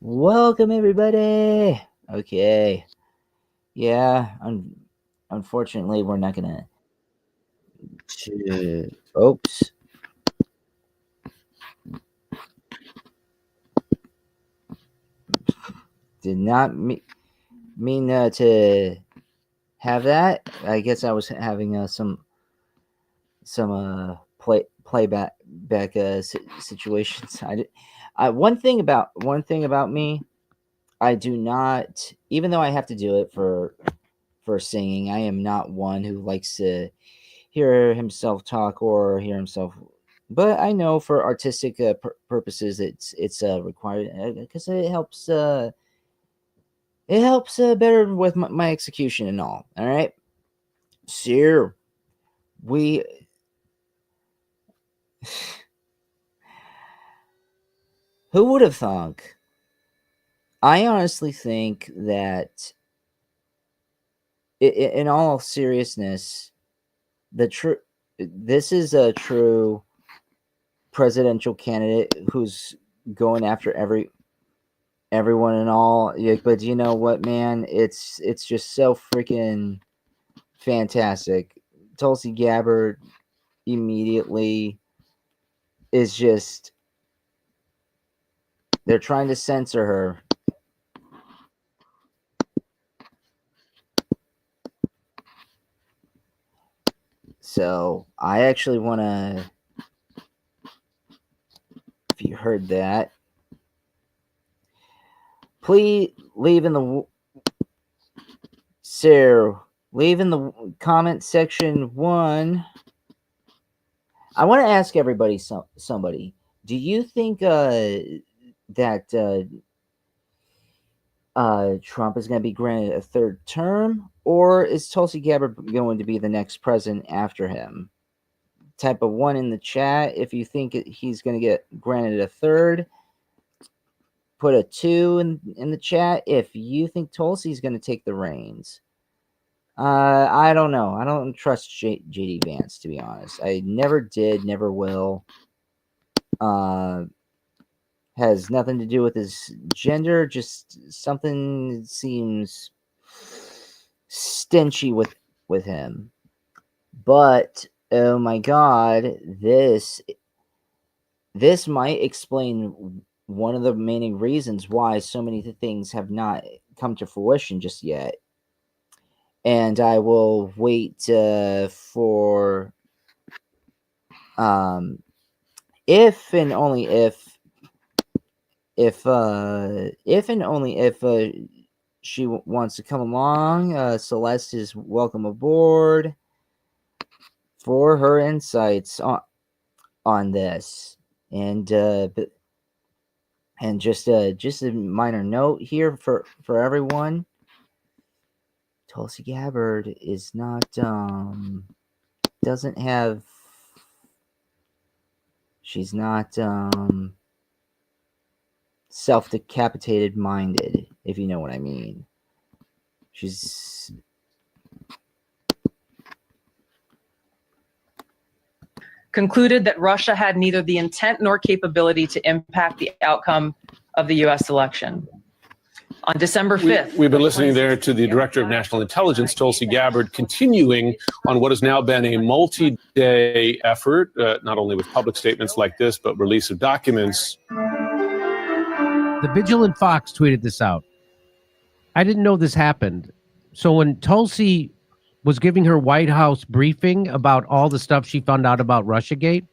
Welcome, everybody. Okay. Yeah. Unfortunately, we're not gonna. Oops. Did not mean to have that. I guess I was having some playback situations. One thing about me, I do not, even though I have to do it for singing, I am not one who likes to hear himself talk or hear himself. But I know for artistic purposes, it's required because it helps. It helps better with my execution and all. All right, so we. Who would have thunk? I honestly think that, in all seriousness, this is a true presidential candidate who's going after everyone and all. Yeah, but you know what, man? It's just so freaking fantastic. Tulsi Gabbard immediately is just, they're trying to censor her. So I actually want to, if you heard that, please leave in the comment section one. I want to ask everybody somebody. Do you think that Trump is going to be granted a third term, or is Tulsi Gabbard going to be the next president after him? Type a 1 in the chat if you think he's going to get granted a third. Put a 2 in the chat if you think Tulsi's going to take the reins. I don't know. I don't trust J.D. Vance, to be honest. I never did, never will. Has nothing to do with his gender, just something seems stinchy with him. But oh my god, this might explain one of the main reasons why so many things have not come to fruition just yet. And I will wait for if and only if and only if she wants to come along. Celeste is welcome aboard for her insights on this. And just a minor note here for everyone. Tulsi Gabbard is not doesn't have, she's not self-decapitated minded, if you know what I mean. She's concluded that Russia had neither the intent nor capability to impact the outcome of the U.S. election. On December 5th. We've been listening there to the Director of National Intelligence, Tulsi Gabbard, continuing on what has now been a multi-day effort, not only with public statements like this, but release of documents. The Vigilant Fox tweeted this out. I didn't know this happened. So when Tulsi was giving her White House briefing about all the stuff she found out about Russiagate,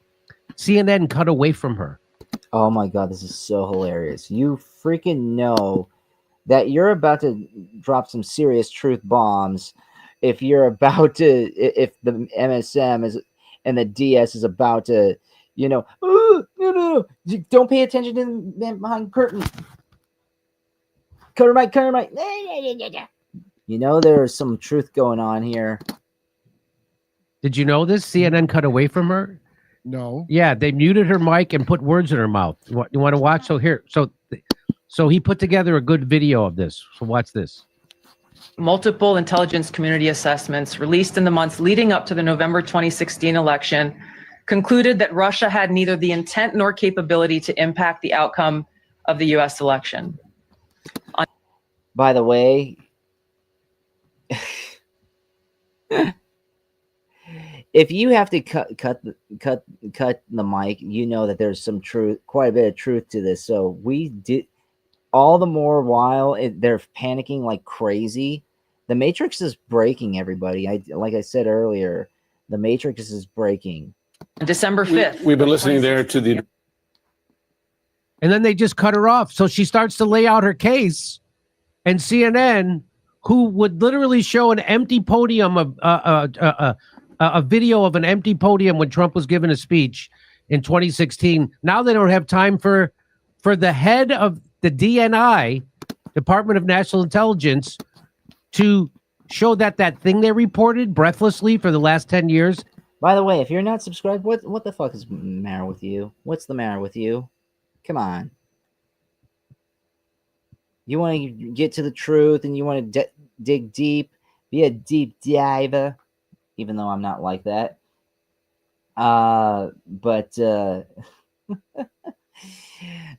CNN cut away from her. Oh my God, this is so hilarious. You freaking know that you're about to drop some serious truth bombs if you're about to, if the MSM is and the DS is about to, no, don't pay attention to the man behind the curtain. Cutter mic. There's some truth going on here. Did you know this? CNN cut away from her? No. Yeah, they muted her mic and put words in her mouth. You want to watch? So here, so he put together a good video of this. So watch this. Multiple intelligence community assessments released in the months leading up to the November 2016 election concluded that Russia had neither the intent nor capability to impact the outcome of the U.S. election. By the way, if you have to cut the mic, you know that there's some truth, quite a bit of truth to this. So we did all the more while they're panicking like crazy. The Matrix is breaking, everybody. Like I said earlier, the Matrix is breaking. December 5th. We've been listening there to the. And then they just cut her off. So she starts to lay out her case, and CNN, who would literally show an empty podium of a video of an empty podium when Trump was giving a speech in 2016. Now they don't have time for the head of the DNI, Department of National Intelligence, to show that thing they reported breathlessly for the last 10 years. By the way, if you're not subscribed, what the fuck is the matter with you? What's the matter with you? Come on. You want to get to the truth and you want to dig deep, be a deep diver, even though I'm not like that. But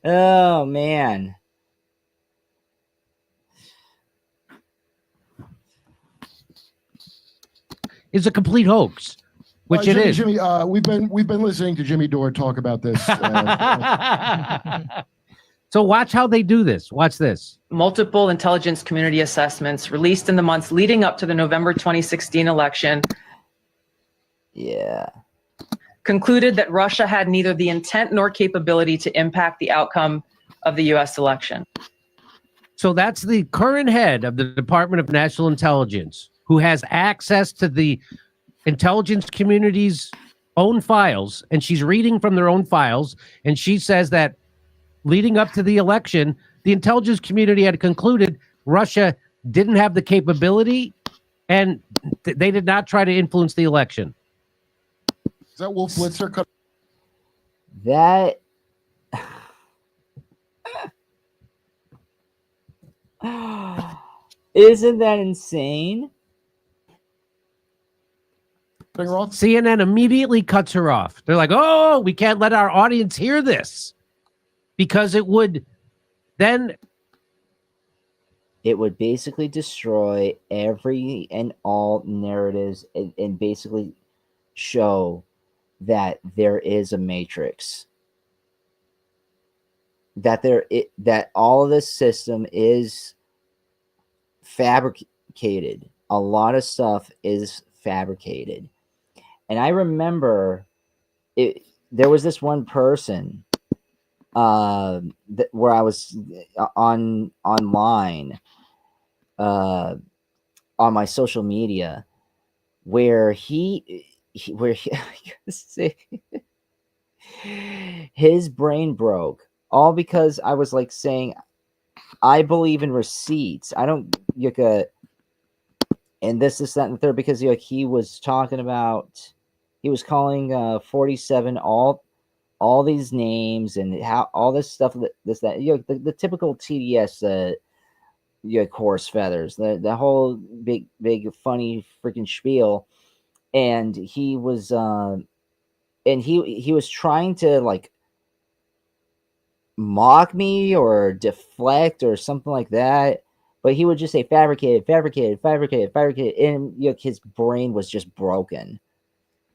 oh man. Is a complete hoax, which it is. Jimmy, we've been listening to Jimmy Dore talk about this. So watch how they do this. Watch this. Multiple intelligence community assessments released in the months leading up to the November 2016 election. Yeah. Concluded that Russia had neither the intent nor capability to impact the outcome of the U.S. election. So that's the current head of the Department of National Intelligence, who has access to the intelligence community's own files, and she's reading from their own files, and she says that leading up to the election, the intelligence community had concluded Russia didn't have the capability, and they did not try to influence the election. Is that Wolf Blitzer? That isn't that insane? CNN immediately cuts her off. They're like, "Oh, we can't let our audience hear this because it would basically destroy every and all narratives and basically show that there is a matrix, that all of this system is fabricated. A lot of stuff is fabricated. And I remember there was this one person where I was online on my social media where his brain broke, all because I was like saying I believe in receipts. I don't and this, that, and the third, because he was talking about, he was calling 47 all these names and how all this stuff that the typical TDS horse feathers, the whole big funny freaking spiel, and he was he was trying to like mock me or deflect or something like that. But he would just say fabricated, and his brain was just broken.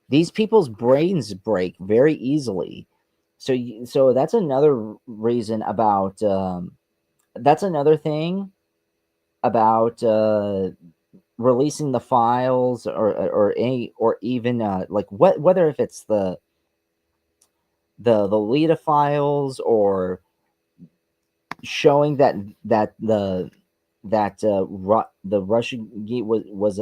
These people's brains break very easily, so that's another reason about. That's another thing about releasing the files or even like whether if it's the Lita files or showing that the Russian was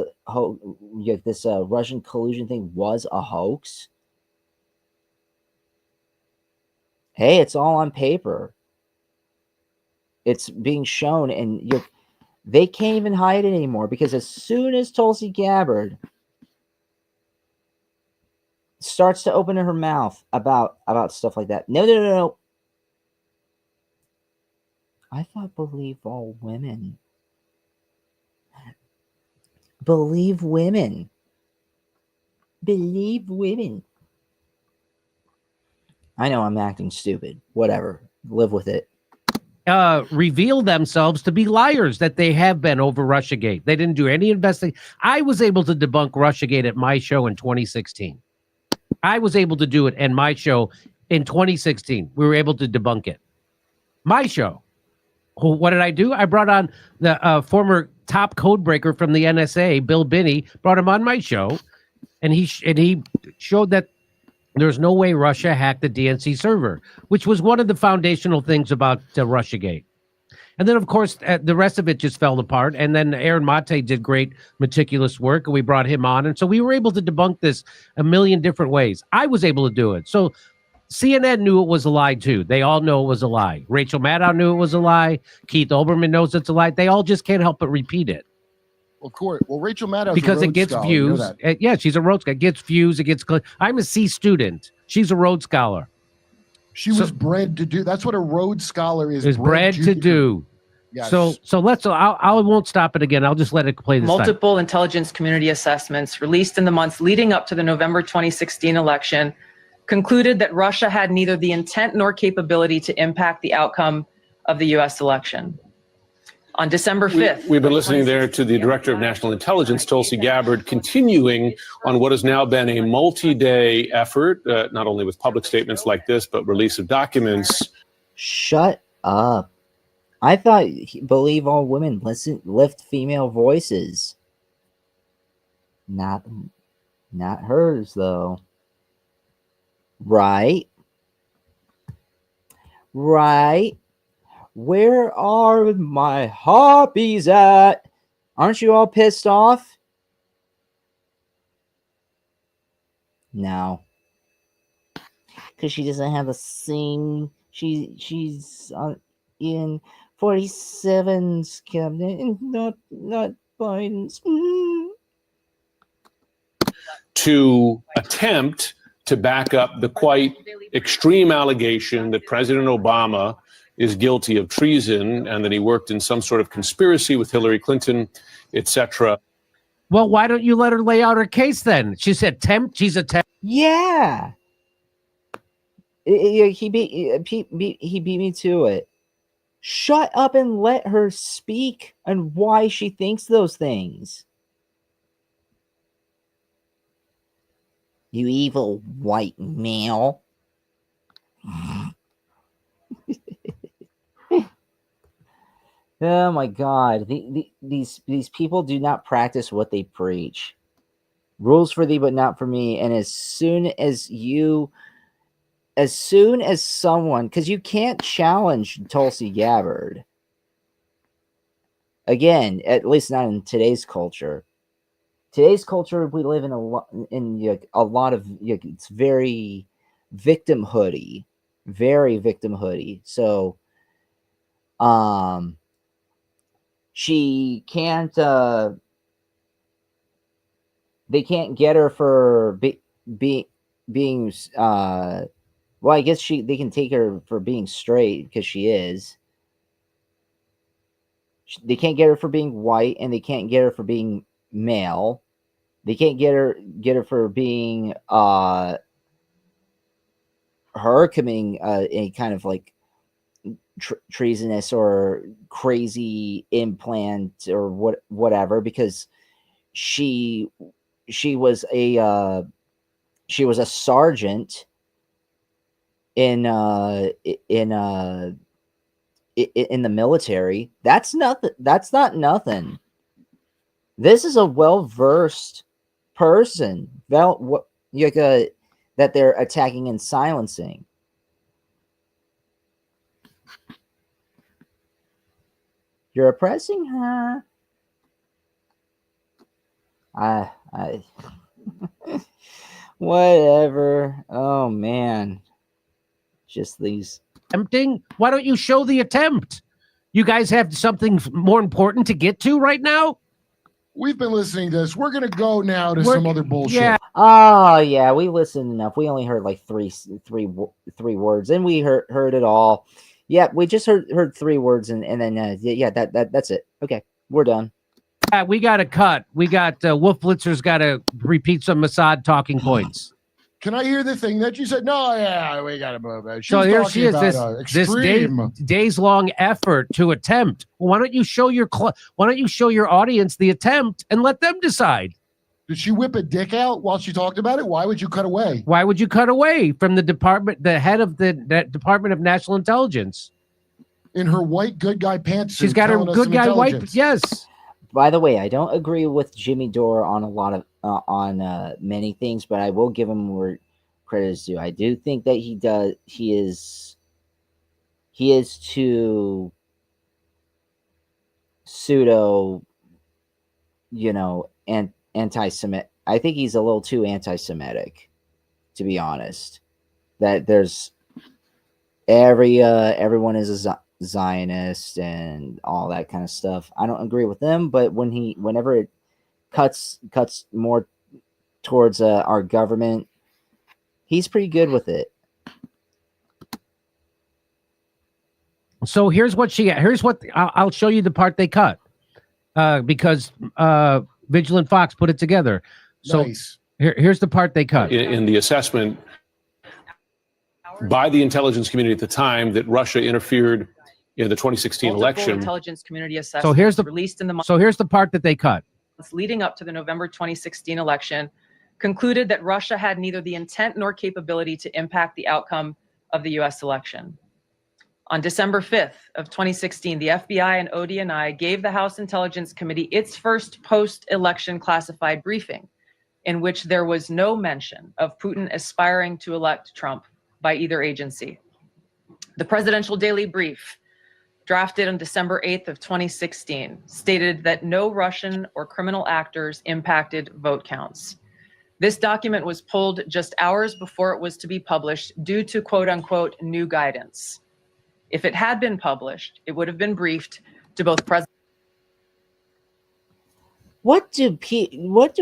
this Russian collusion thing was a hoax. Hey, it's all on paper. It's being shown, and they can't even hide it anymore, because as soon as Tulsi Gabbard starts to open her mouth about stuff like that, no. I thought believe all women. Believe women. Believe women. I know I'm acting stupid. Whatever. Live with it. reveal themselves to be liars that they have been over Russiagate. They didn't do any investigation. I was able to debunk Russiagate at my show in 2016. I was able to do it in my show in 2016. We were able to debunk it. My show. What did I do? I brought on the former top code breaker from the NSA, Bill Binney, brought him on my show, and he showed that there's no way Russia hacked the DNC server, which was one of the foundational things about Russiagate. And then, of course, the rest of it just fell apart. And then Aaron Mate did great, meticulous work, and we brought him on. And so we were able to debunk this a million different ways. I was able to do it. So CNN knew it was a lie, too. They all know it was a lie. Rachel Maddow knew it was a lie. Keith Olbermann knows it's a lie. They all just can't help but repeat it. Of course. Well, Rachel Maddow Because it gets views. Yeah, she's a Rhodes Scholar. It gets views. It gets. I'm a C student. She's a Rhodes Scholar. She was bred to do. That's what a Rhodes Scholar is. Bred to do. Yes. So let's. I won't stop it again. I'll just let it play this Multiple time. intelligence community assessments released in the months leading up to the November 2016 election concluded that Russia had neither the intent nor capability to impact the outcome of the U.S. election. On December 5th. We've been listening there to the Director of National Intelligence, Tulsi Gabbard, continuing on what has now been a multi-day effort, not only with public statements like this, but release of documents. Shut up. I thought believe all women lift female voices. Not hers, though. Right? Right? Where are my hobbies at? Aren't you all pissed off? No. Because she doesn't have the same... She's in 47's cabinet and not Biden's. To attempt to back up the quite extreme allegation that President Obama is guilty of treason and that he worked in some sort of conspiracy with Hillary Clinton, etc. Well, why don't you let her lay out her case then? She's She's a temp. Yeah. He beat me to it. Shut up and let her speak on why she thinks those things. You evil white male. Oh my God. These people do not practice what they preach. Rules for thee, but not for me. And as soon as someone, because you can't challenge Tulsi Gabbard. Again, at least not in today's culture. Today's culture, we live in a lot of it's very victimhoody. Very victimhoody. So she can't they can't get her for being well, I guess they can take her for being straight because she is. They can't get her for being white, and they can't get her for being male. They can't get her for being her committing any kind of like treasonous or crazy implant or whatever, because she was a sergeant in the military. That's nothing. That's not nothing. This is a well-versed person that they're attacking and silencing. You're oppressing her. I whatever. Oh man. Just these tempting. Why don't you show the attempt? You guys have something more important to get to right now? We've been listening to this. We're going to go now to some other bullshit. Yeah. Oh yeah, we listened enough. We only heard like three words, and we heard it all. Yeah, we just heard 3 words, and then that's it. Okay, we're done. We got to cut. We got Wolf Blitzer's got to repeat some Mossad talking points. Can I hear the thing that you said? No, yeah, we got to move it. So here she is, this extreme. days long effort to attempt. Why don't you show your audience the attempt and let them decide? Did she whip a dick out while she talked about it? Why would you cut away? Why would you cut away from the head of the Department of National Intelligence? In her white good guy pants. She's got her good guy white. Yes. By the way, I don't agree with Jimmy Dore on a lot of many things, but I will give him where credit is due. I do think that he is too pseudo, and anti-Semitic. I think he's a little too anti-Semitic, to be honest. That there's everyone is a Zionist and all that kind of stuff. I don't agree with them, but whenever it cuts more towards our government, he's pretty good with it. So here's what I'll show you the part they cut, because Vigilant Fox put it together. So nice. Here's the part they cut. In the assessment by the intelligence community at the time that Russia interfered in the 2016 Multiple election. Intelligence community assessment So here's the released in the months So here's the part that they cut. leading up to the November 2016 election concluded that Russia had neither the intent nor capability to impact the outcome of the US election. On December 5th of 2016, the FBI and ODNI gave the House Intelligence Committee its first post-election classified briefing, in which there was no mention of Putin aspiring to elect Trump by either agency. The Presidential Daily Brief, drafted on December 8th of 2016, stated that no Russian or criminal actors impacted vote counts. This document was pulled just hours before it was to be published due to quote unquote new guidance. If it had been published, it would have been briefed to both presidents. What do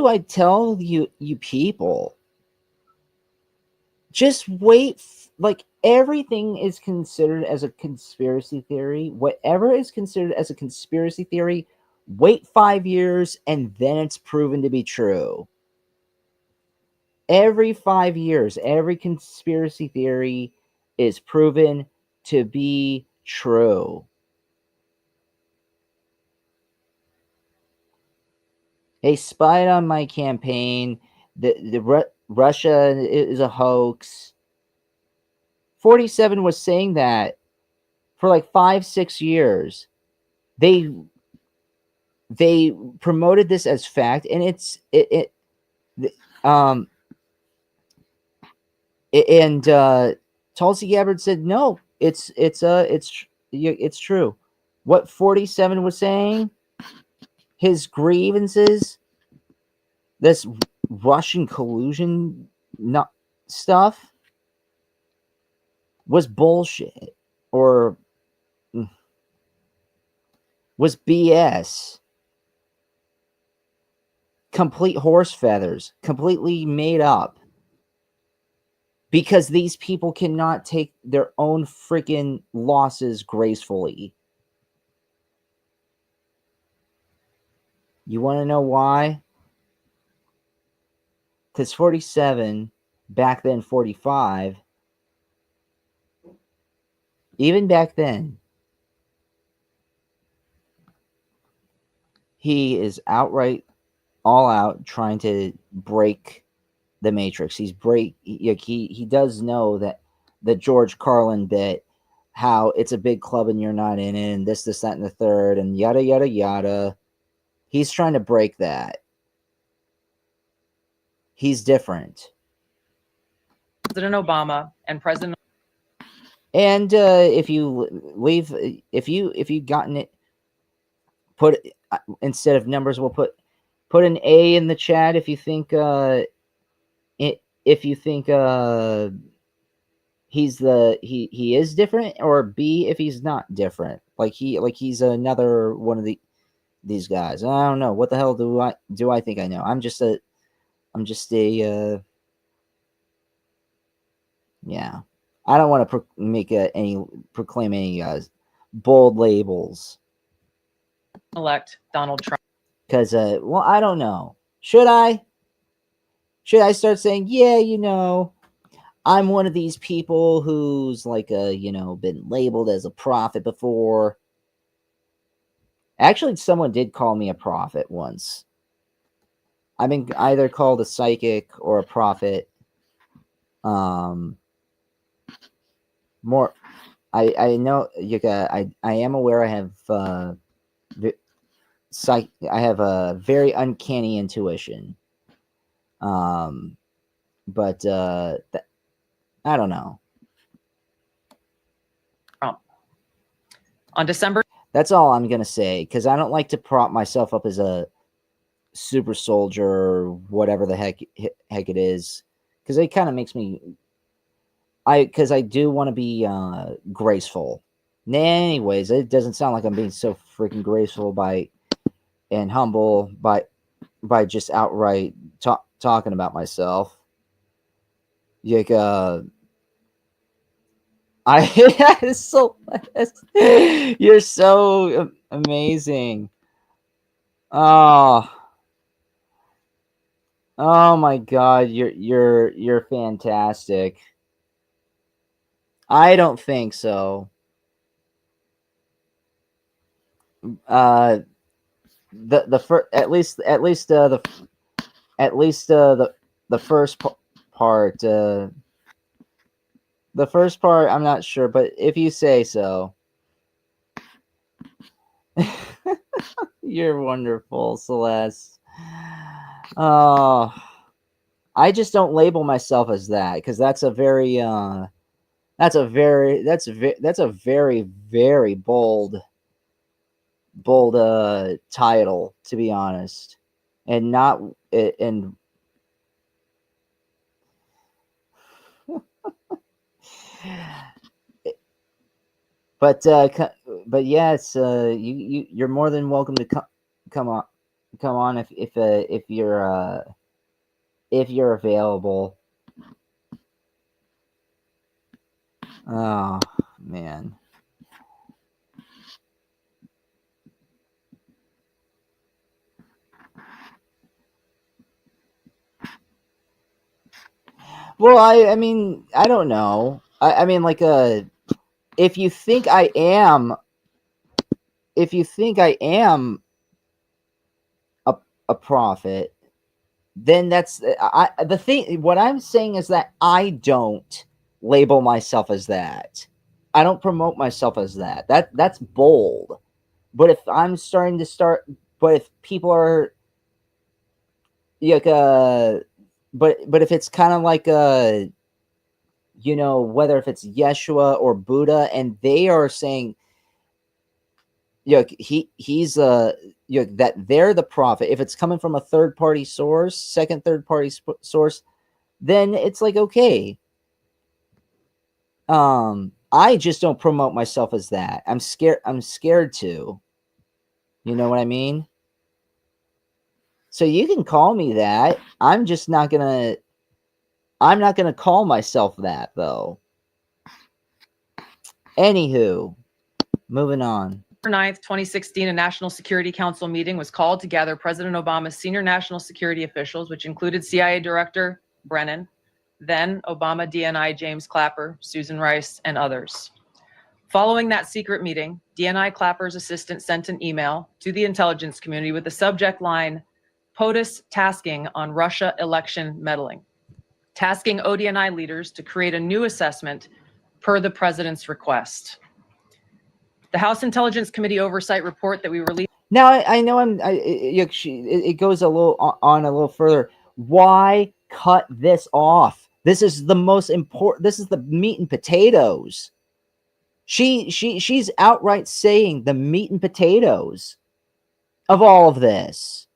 I tell you people? Just wait. Like, everything is considered as a conspiracy theory. Whatever is considered as a conspiracy theory, wait 5 years and then it's proven to be true. Every 5 years, every conspiracy theory is proven to be true. They spied on my campaign. Russia is a hoax. 47 was saying that for like 5-6 years. They promoted this as fact, and Tulsi Gabbard said no, it's true. What 47 was saying, his grievances, this Russian collusion stuff, was bullshit or was BS. Complete horse feathers, completely made up. Because these people cannot take their own freaking losses gracefully. You want to know why? Because 47, back then 45, even back then, he is outright, all out, trying to break the Matrix. He does know that the George Carlin bit, how it's a big club and you're not in it, and this, that, and the third, and yada, yada, yada. He's trying to break that. He's different. President Obama and President. And if you've gotten it, put instead of numbers, we'll put an A in the chat if you think he is different, or B if he's not different. Like he's another one of these guys. I don't know. What the hell do I think I know? I'm just a yeah. I don't want to proclaim any bold labels. Elect Donald Trump. Because well, I don't know. Should I start saying, yeah, I'm one of these people who's like been labeled as a prophet before. Actually, someone did call me a prophet once. I've been either called a psychic or a prophet. More, I know I am aware I have I have a very uncanny intuition. But I don't know. On December, that's all I'm gonna say, because I don't like to prop myself up as a super soldier or whatever the heck it is, because it kind of makes me. Because I do want to be graceful. Anyways, it doesn't sound like I'm being so freaking graceful and humble by just outright talking about myself. Like, you're so amazing. Oh my God, you're fantastic. I don't think so. The first, at least the first part. The first part, I'm not sure, but if you say so. You're wonderful, Celeste. Oh, I just don't label myself as that, because that's a very very bold title, to be honest, and not and but yes, you're more than welcome to come on if you're available. Oh man. Well, I mean, I don't know. I mean, like, if you think I am a prophet, then that's the thing. What I'm saying is that I don't label myself as that. I don't promote myself as that. That's bold. But if I'm but if people are like, but if it's kind of like whether if it's Yeshua or Buddha, and they are saying, he's that they're the prophet. If it's coming from a third party source, third party source, then it's like, okay. I just don't promote myself as that. I'm scared to. You know what I mean? So you can call me that. I'm not gonna call myself that, though. Anywho, moving on. 9th, 2016, a National Security Council meeting was called to gather President Obama's senior national security officials, which included CIA Director Brennan, then Obama DNI James Clapper, Susan Rice, and others. Following that secret meeting, DNI Clapper's assistant sent an email to the intelligence community with the subject line, POTUS tasking on Russia election meddling, tasking ODNI leaders to create a new assessment per the president's request. The House Intelligence Committee oversight report that we released. Now I know it goes a little further. Why cut this off? This is the most important. This is the meat and potatoes. She's outright saying the meat and potatoes of all of this.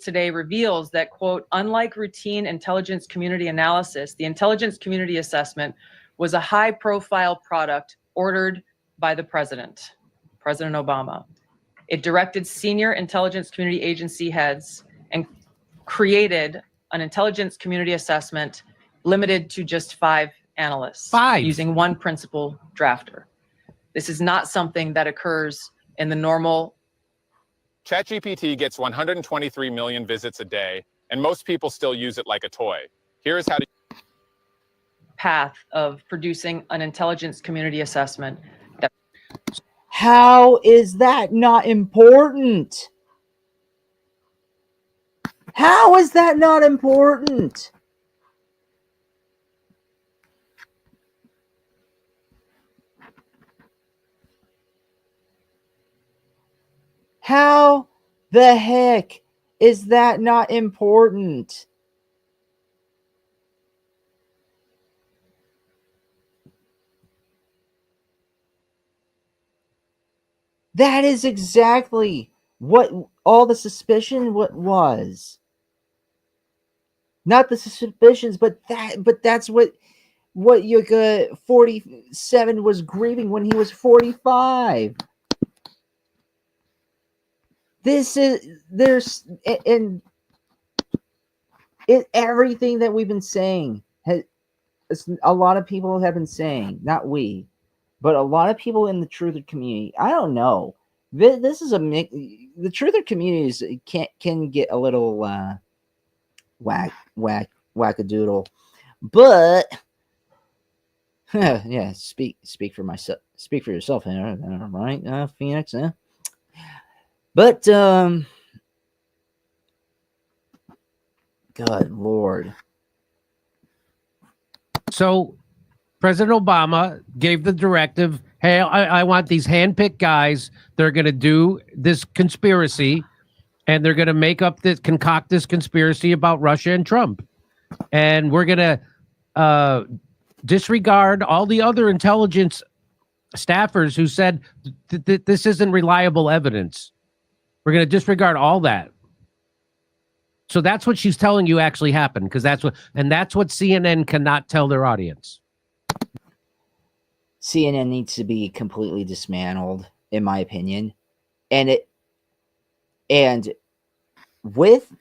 Today reveals that, quote, unlike routine intelligence community analysis, the intelligence community assessment was a high-profile product ordered by the President Obama. It directed senior intelligence community agency heads and created an intelligence community assessment limited to just 5 analysts. Using one principal drafter. This is not something that occurs in the normal. ChatGPT gets 123 million visits a day, and most people still use it like a toy. Here's how to. path of producing an intelligence community assessment. How is that not important? How is that not important? How the heck is that not important? That is exactly what all the suspicion was. Not the suspicions, but that's what Yuka 47 was grieving when he was 45. There's everything that we've been saying has a lot of people have been saying, not we, but a lot of people in the truther community. I don't know. This is the truther communities can get a little wackadoodle, but yeah, speak for myself. Speak for yourself, right, Phoenix? But good Lord. So President Obama gave the directive, hey, I want these handpicked guys. They're going to do this conspiracy, and they're going to concoct this conspiracy about Russia and Trump. And we're going to disregard all the other intelligence staffers who said that this isn't reliable evidence. We're going to disregard all that. So that's what she's telling you actually happened, because that's what CNN cannot tell their audience. CNN needs to be completely dismantled, in my opinion, and with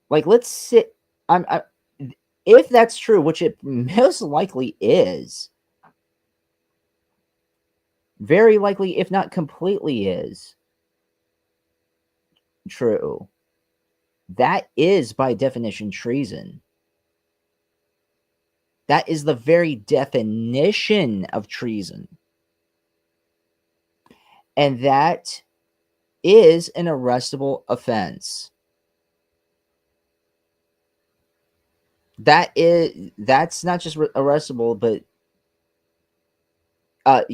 like, let's sit. If that's true, which it most likely is, very likely, if not completely, is true. That is, by definition, treason. That is the very definition of treason. And that is an arrestable offense. That's not just arrestable, but that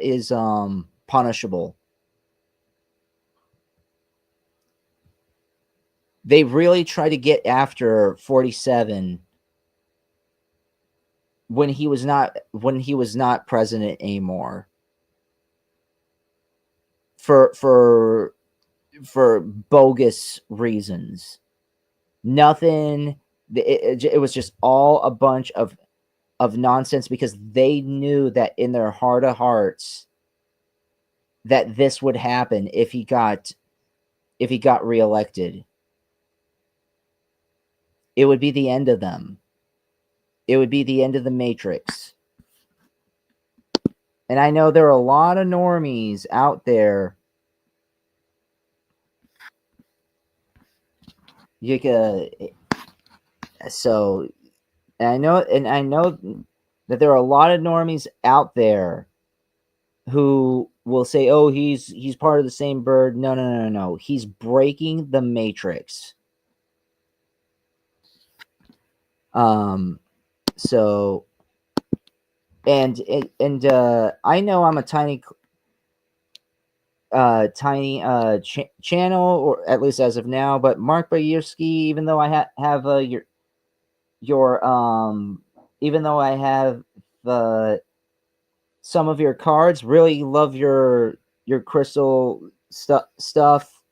is punishable. They really try to get after 47 when he was not president anymore. For bogus reasons. Nothing. It was just all a bunch of nonsense, because they knew that in their heart of hearts that this would happen if he got reelected. It would be the end of them. It would be the end of the Matrix. And I know there are a lot of normies out there. So I know that there are a lot of normies out there who will say, "Oh, he's part of the same bird." No. He's breaking the Matrix. So, and I know I'm a tiny channel, or at least as of now, but Mark Bayerski, even though I have even though I have some of your cards, really love your crystal stuff.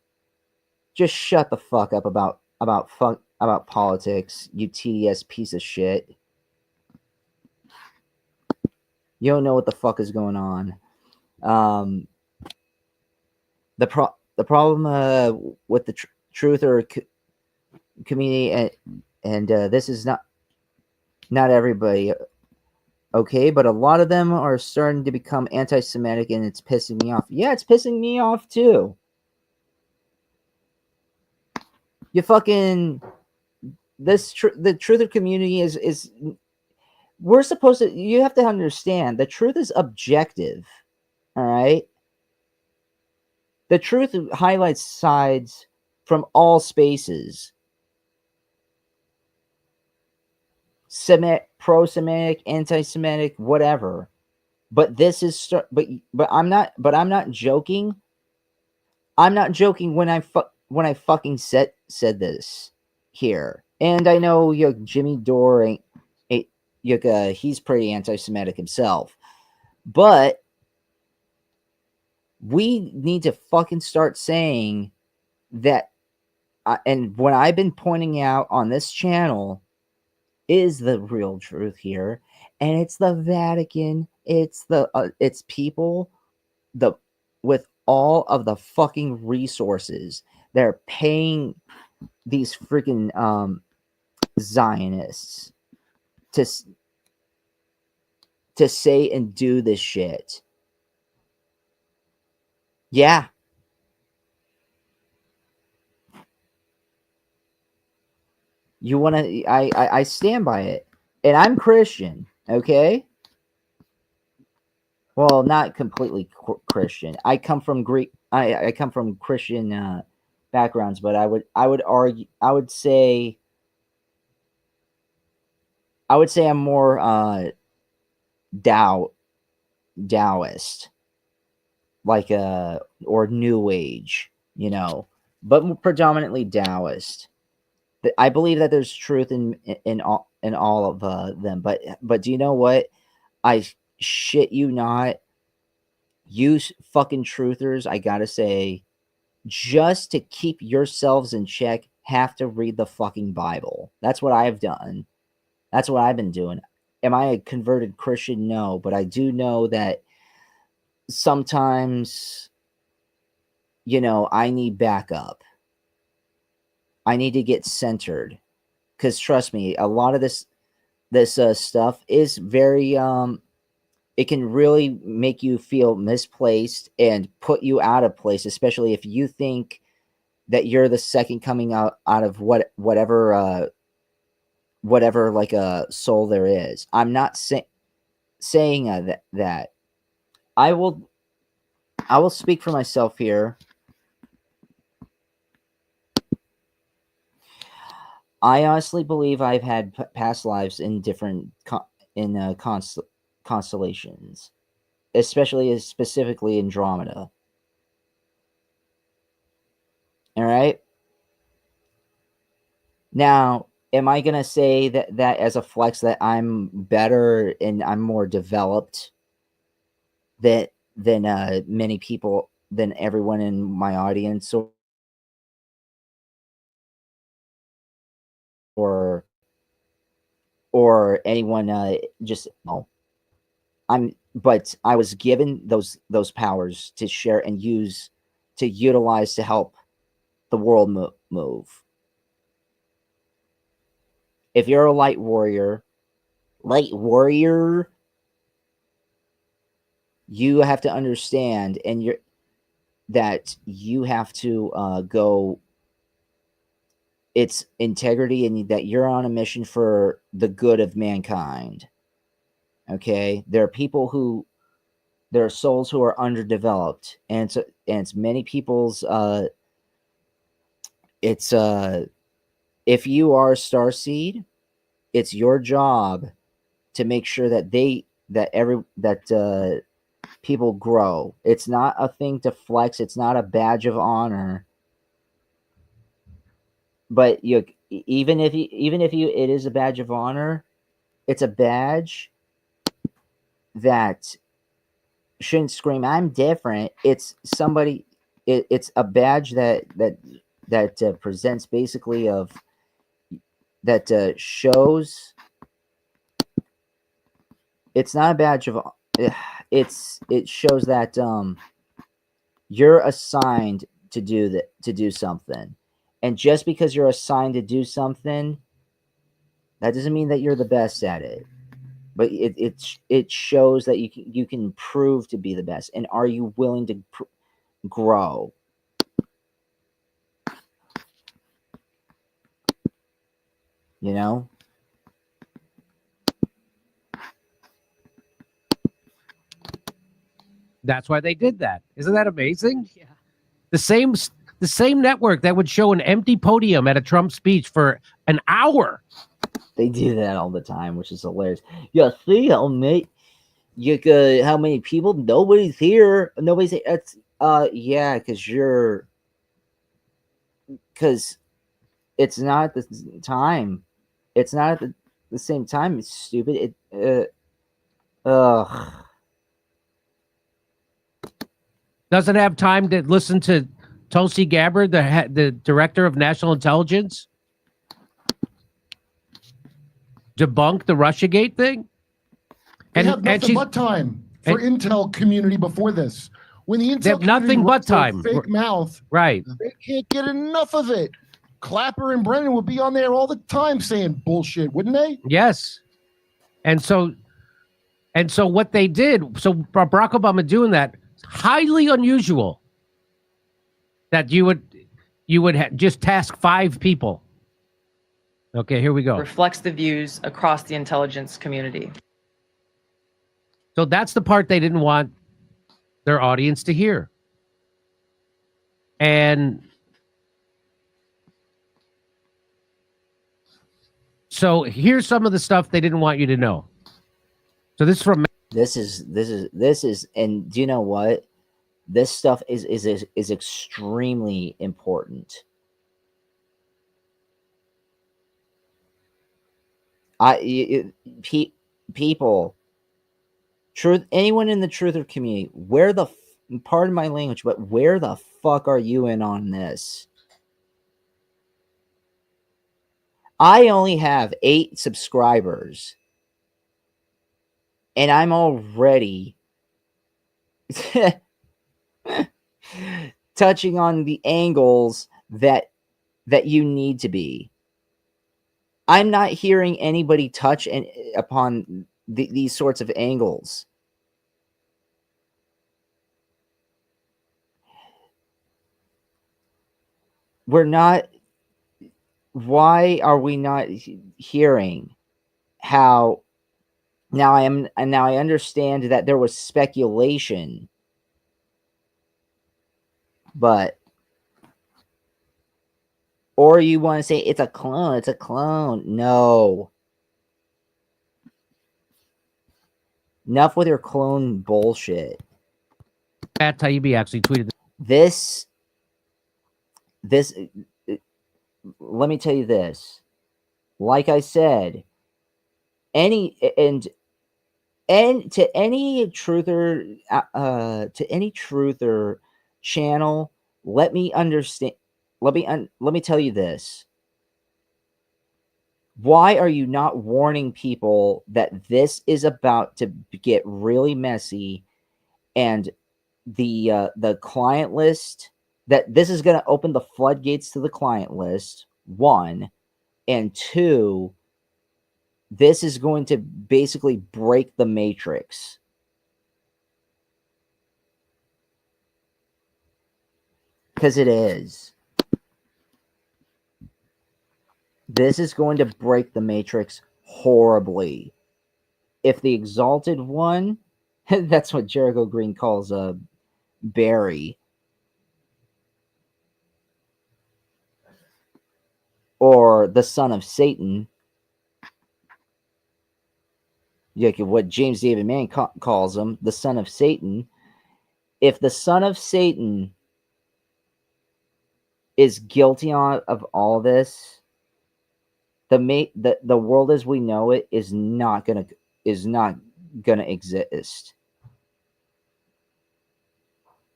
Just shut the fuck up about politics, you TDS piece of shit. You don't know what the fuck is going on. The problem with the truther community, and this is not everybody, okay, but a lot of them are starting to become anti-Semitic, and it's pissing me off. Yeah, it's pissing me off too. You fucking the truth of community is we're supposed to. You have to understand the truth is objective. All right. The truth highlights sides from all spaces. Semitic, pro-Semitic, anti-Semitic, whatever. But this is but I'm not joking. I'm not joking when I fucking said this here. And I know Jimmy Dore he's pretty anti-Semitic himself. But we need to fucking start saying that, and what I've been pointing out on this channel is the real truth here, and it's the Vatican, it's people with all of the fucking resources that are paying these freaking Zionists to say and do this shit. Yeah. You want to? I stand by it, and I'm Christian. Okay. Well, not completely Christian. I come from Greek. I come from Christian backgrounds, but I would argue. I would say I'm more Taoist, like or New Age, but predominantly Taoist. I believe that there's truth in all of them, but do you know what? I shit you not, you fucking truthers, I gotta say, just to keep yourselves in check, have to read the fucking Bible. That's what I've done. That's what I've been doing. Am I a converted Christian? No, but I do know that sometimes, I need backup. I need to get centered, because trust me, a lot of this stuff is very it can really make you feel misplaced and put you out of place, especially if you think that you're the second coming out of whatever like a soul there is. I'm not saying that. I will speak for myself here. I honestly believe I've had past lives in different constellations, specifically Andromeda. All right. Now, am I gonna say that as a flex that I'm better and I'm more developed than many people, than everyone in my audience, or anyone just no. But I was given those powers to share and utilize to help the world move. If you're a light warrior, you have to understand, and that you have to go. It's integrity, and that you're on a mission for the good of mankind. Okay, there are souls who are underdeveloped, and it's many people's. It's if you are a starseed, it's your job to make sure that people grow. It's not a thing to flex. It's not a badge of honor. But even if it is a badge of honor, it's a badge that shouldn't scream, "I'm different." It's somebody. It's a badge that presents basically of that shows. It's not a badge of. It shows that you're assigned to do something, and just because you're assigned to do something, that doesn't mean that you're the best at it. But it shows that you can prove to be the best, and are you willing to grow? You know? That's why they did that. Isn't that amazing? Yeah. The same network that would show an empty podium at a Trump speech for an hour. They do that all the time, which is hilarious. Yeah, see how many how many people? Nobody's here. Nobody's here. It's yeah, because it's not the time. It's not at the same time. It's stupid. Doesn't have time to listen to Tulsi Gabbard, the director of national intelligence, debunk the Russiagate thing. They And have nothing she's but time for intel community before this. When the intel they have nothing community but runs their time. fake mouth, Right. they can't get enough of it. Clapper and Brennan would be on there all the time saying bullshit, wouldn't they? Yes. And so what they did, so Barack Obama doing that, highly unusual that you would just task 5 people. Okay, here we go. Reflects the views across the intelligence community. So that's the part they didn't want their audience to hear. And so here's some of the stuff they didn't want you to know. So this is from This is, and do you know what? This stuff is extremely important. People, anyone in the truther community, pardon my language, but where the fuck are you in on this? I only have 8 subscribers, and I'm already touching on the angles that you need to be. I'm not hearing anybody touch upon these sorts of angles. We're not. Why are we not hearing how? Now I understand that there was speculation, but or you want to say it's a clone? It's a clone. No. Enough with your clone bullshit. Pat Taibbi actually tweeted this. Let me tell you this. Like I said, to any truther channel, let me understand. Let me tell you this. Why are you not warning people that this is about to get really messy, and the client list, that this is going to open the floodgates to the client list, 1, and 2, this is going to basically break the matrix. Because it is. This is going to break the matrix horribly. If the Exalted One, that's what Jericho Green calls Barry, or the son of Satan, like what James David Mann calls him, the son of Satan. If the son of Satan is guilty of all this, the world as we know it is not gonna exist.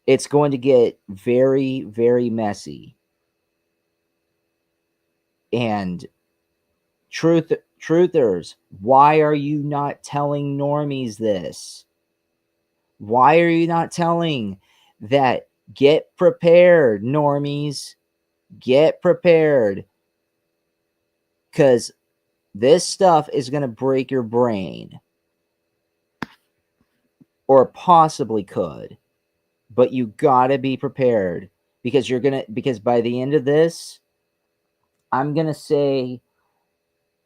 It's going to get very, very messy. And truthers, why are you not telling normies this? Why are you not telling that? Get prepared, normies. Get prepared. Because this stuff is going to break your brain. Or possibly could. But you got to be prepared. Because by the end of this, I'm going to say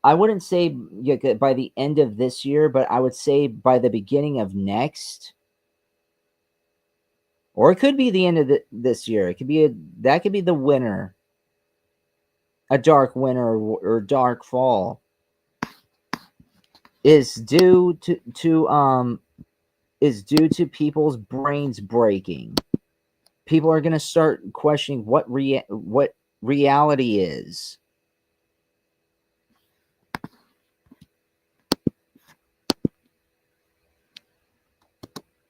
I wouldn't say by the end of this year, but I would say by the beginning of next, or it could be the end of this year. It could be that could be the winter, a dark winter or dark fall, is due to people's brains breaking. People are going to start questioning what reality is.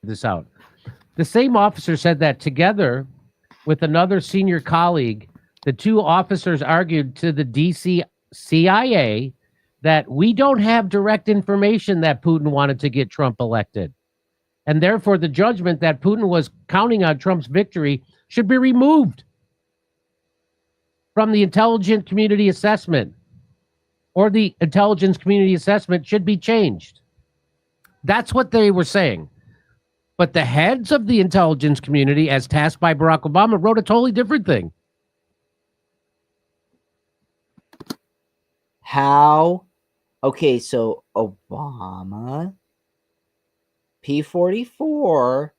This out. The same officer said that together with another senior colleague, the two officers argued to the DC CIA that we don't have direct information that Putin wanted to get Trump elected. And therefore, the judgment that Putin was counting on Trump's victory should be removed from the intelligence community assessment, or the intelligence community assessment should be changed. That's what they were saying. But the heads of the intelligence community, as tasked by Barack Obama, wrote a totally different thing. How? Okay, so Obama, P44,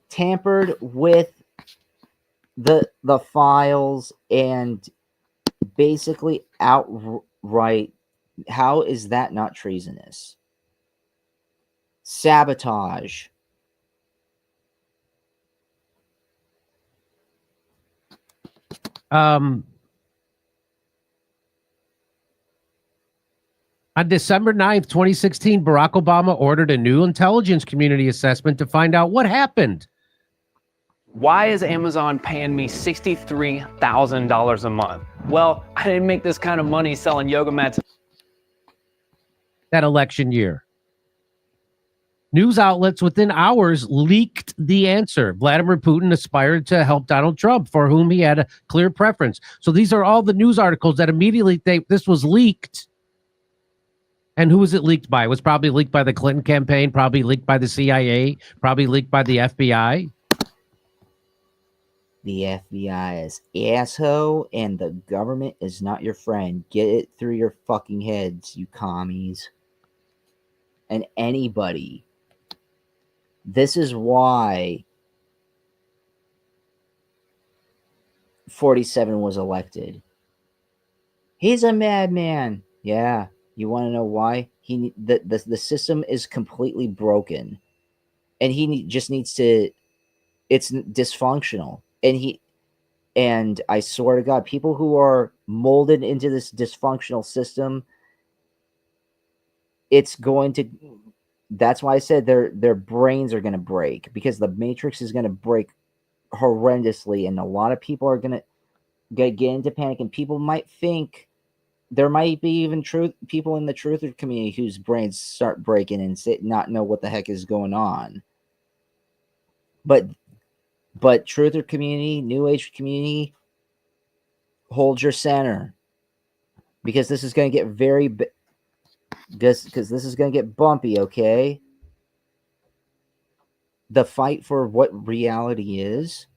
tampered with the files and basically outright. How is that not treasonous? Sabotage. On December 9th, 2016, Barack Obama ordered a new intelligence community assessment to find out what happened. Why is Amazon paying me $63,000 a month? Well, I didn't make this kind of money selling yoga mats. That election year. News outlets within hours leaked the answer. Vladimir Putin aspired to help Donald Trump, for whom he had a clear preference. So these are all the news articles that immediately this was leaked. And who was it leaked by? It was probably leaked by the Clinton campaign, probably leaked by the CIA, probably leaked by the FBI. The FBI is asshole, and the government is not your friend. Get it through your fucking heads, you commies. And anybody. This is why 47 was elected. He's a madman. Yeah. You want to know why? The system is completely broken. And he just needs to... It's dysfunctional. And I swear to God, people who are molded into this dysfunctional system, it's going to... That's why I said their brains are going to break, because the matrix is going to break horrendously, and a lot of people are going to get into panic, and people might think there might be even people in the truther community whose brains start breaking and not know what the heck is going on. But truther community, new age community, hold your center, because this is going to get very because this is going to get bumpy, okay? The fight for what reality is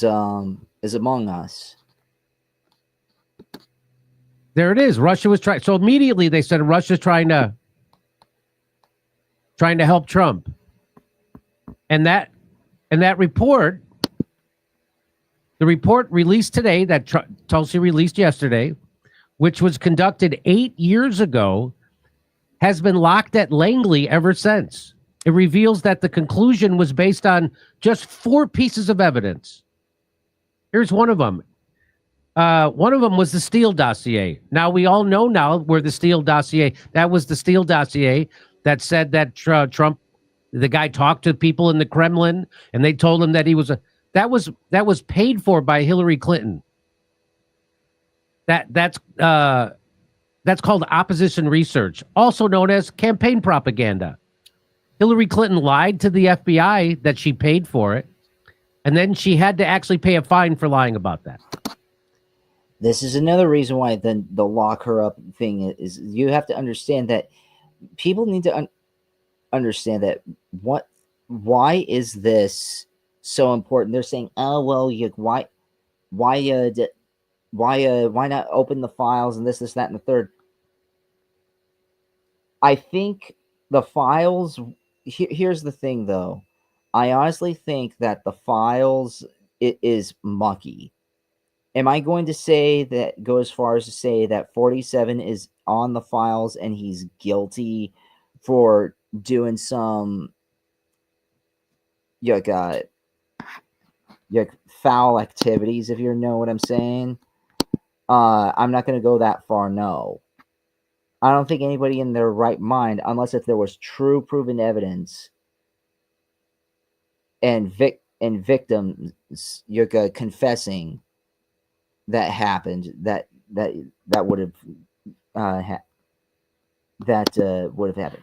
among us. There it is. Russia was trying. So immediately they said Russia's trying to help Trump. And that report, the report released today, that Tulsi released yesterday, which was conducted 8 years ago, has been locked at Langley ever since. It reveals that the conclusion was based on just 4 pieces of evidence. Here's one of them. One of them was the Steele dossier. Now, we all know now where the Steele dossier, that was the Steele dossier that said that Trump, the guy talked to people in the Kremlin, and they told him that he was that was paid for by Hillary Clinton. That's called opposition research, also known as campaign propaganda. Hillary Clinton lied to the FBI that she paid for it, and then she had to actually pay a fine for lying about that. This is another reason why the lock her up thing is. You have to understand that people need to understand that why is this so important. They're saying, oh well, why not open the files and this, that, and the third. I think the files. Here's the thing, though. I honestly think that the files it is mucky. Am I going to say that go as far as to say that 47 is on the files and he's guilty for doing some foul activities, if you know what I'm saying? I'm not going to go that far, no. I don't think anybody in their right mind, unless if there was true proven evidence and victims confessing that happened, that would have would have happened.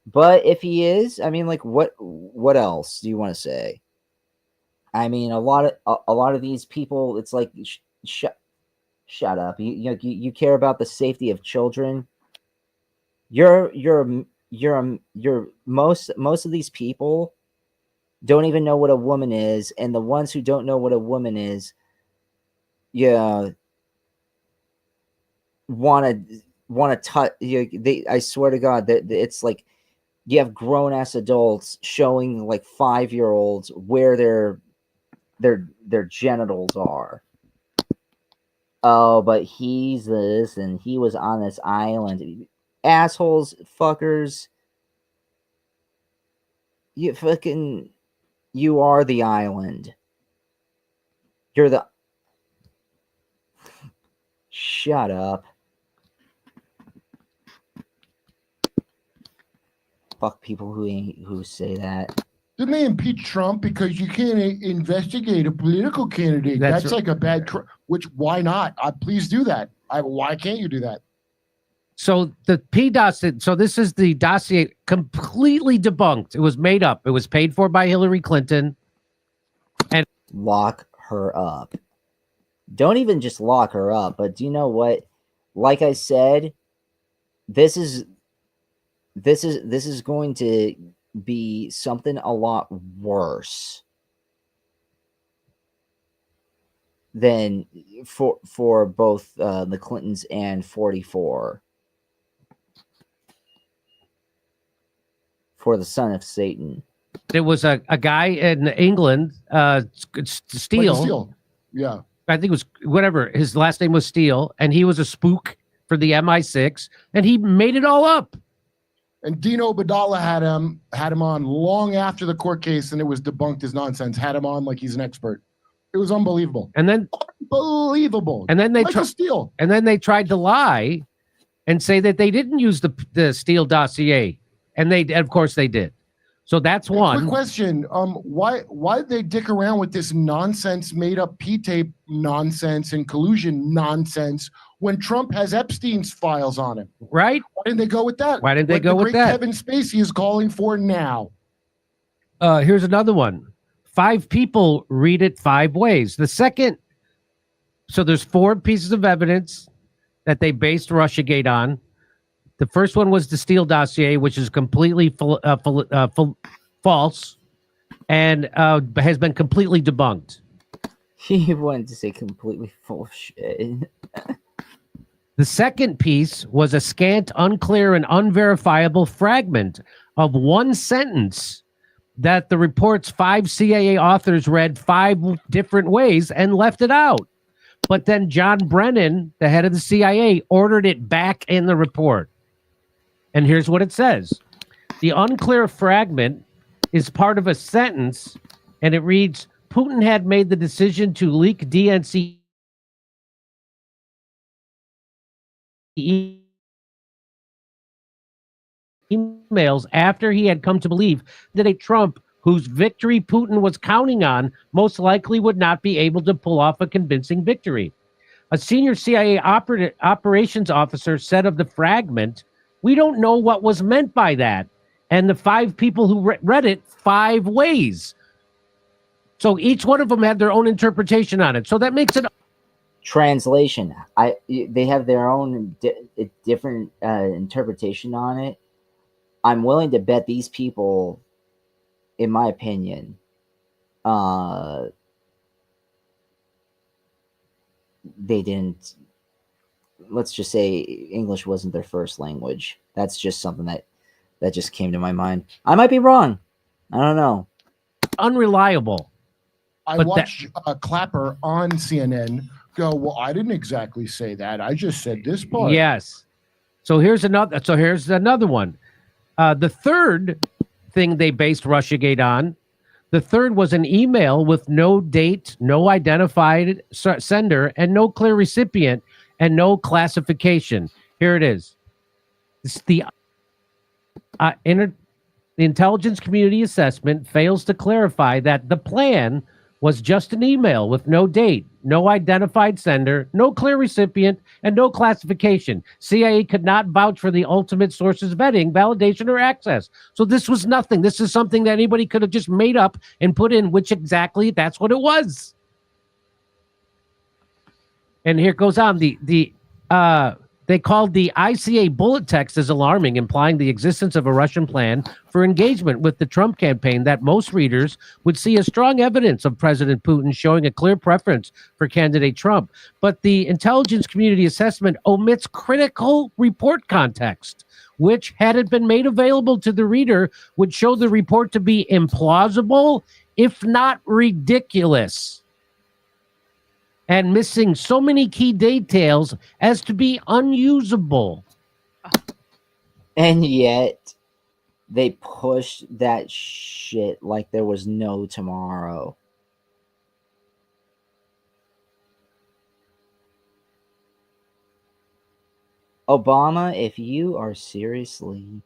But if he is, I mean, like, what else do you want to say? I mean, a lot of these people, it's like, shut up. You care about the safety of children. You're most of these people don't even know what a woman is, and the ones who don't know what a woman is, want to touch. I swear to God that it's like you have grown ass adults showing like 5-year-olds where their genitals are. Oh, but he's this and he was on this island. Assholes, fuckers. You are the island. You're the. Shut up. Fuck people who say that. Didn't they impeach Trump because you can't investigate a political candidate? That's like a bad. Which why not? Please do that. Why can't you do that? So the PDOS. So this is the dossier completely debunked. It was made up. It was paid for by Hillary Clinton. And lock her up. Don't even just lock her up. But do you know what? Like I said, this is going to be something a lot worse than for both the Clintons and 44 for the son of Satan. there was a guy in England, Steele. Yeah. I think it was whatever. His last name was Steele, and he was a spook for the MI6, and he made it all up. And Dino Badala had him on long after the court case, and it was debunked as nonsense. Had him on like he's an expert. It was unbelievable. And then unbelievable. And then they Steele. And then they tried to lie and say that they didn't use the Steele dossier, and of course they did. So that's one. Quick question: why did they dick around with this nonsense, made up P-tape nonsense and collusion nonsense when Trump has Epstein's files on him? Right? Why didn't they go with that? Why didn't they go with that? Kevin Spacey is calling for now. Here's another one. 5 people read it 5 ways. The second, so there's 4 pieces of evidence that they based Russiagate on. The first one was the Steele dossier, which is completely false and has been completely debunked. He wanted to say completely full of shit. The second piece was a scant, unclear, and unverifiable fragment of one sentence that the report's 5 CIA authors read 5 different ways and left it out. But then John Brennan, the head of the CIA, ordered it back in the report. And here's what it says. The unclear fragment is part of a sentence, and it reads, Putin had made the decision to leak DNC emails after he had come to believe that a Trump whose victory Putin was counting on most likely would not be able to pull off a convincing victory. A senior CIA operations officer said of the fragment, we don't know what was meant by that. And the 5 people who read it 5 ways. So each one of them had their own interpretation on it. So that makes it translation. They have their own different interpretation on it. I'm willing to bet these people, in my opinion, they didn't, let's just say English wasn't their first language. That's just something that just came to my mind. I might be wrong. I don't know. Unreliable. I But watched Clapper on CNN go, well, I didn't exactly say that. I just said this part. Yes. So here's another one. The third thing they based Russiagate on, the third was an email with no date, no identified sender, and no clear recipient, and no classification. Here it is. It's the intelligence community assessment fails to clarify that the plan was just an email with no date, no identified sender, no clear recipient, and no classification. CIA could not vouch for the ultimate source's vetting, validation, or access. So this was nothing. This is something that anybody could have just made up and put in, which exactly that's what it was. And here goes on. They called the ICA bullet text as alarming, implying the existence of a Russian plan for engagement with the Trump campaign that most readers would see as strong evidence of President Putin showing a clear preference for candidate Trump. But the intelligence community assessment omits critical report context, which, had it been made available to the reader, would show the report to be implausible, if not ridiculous, and missing so many key details as to be unusable. And yet they pushed that shit like there was no tomorrow. Obama, if you are seriously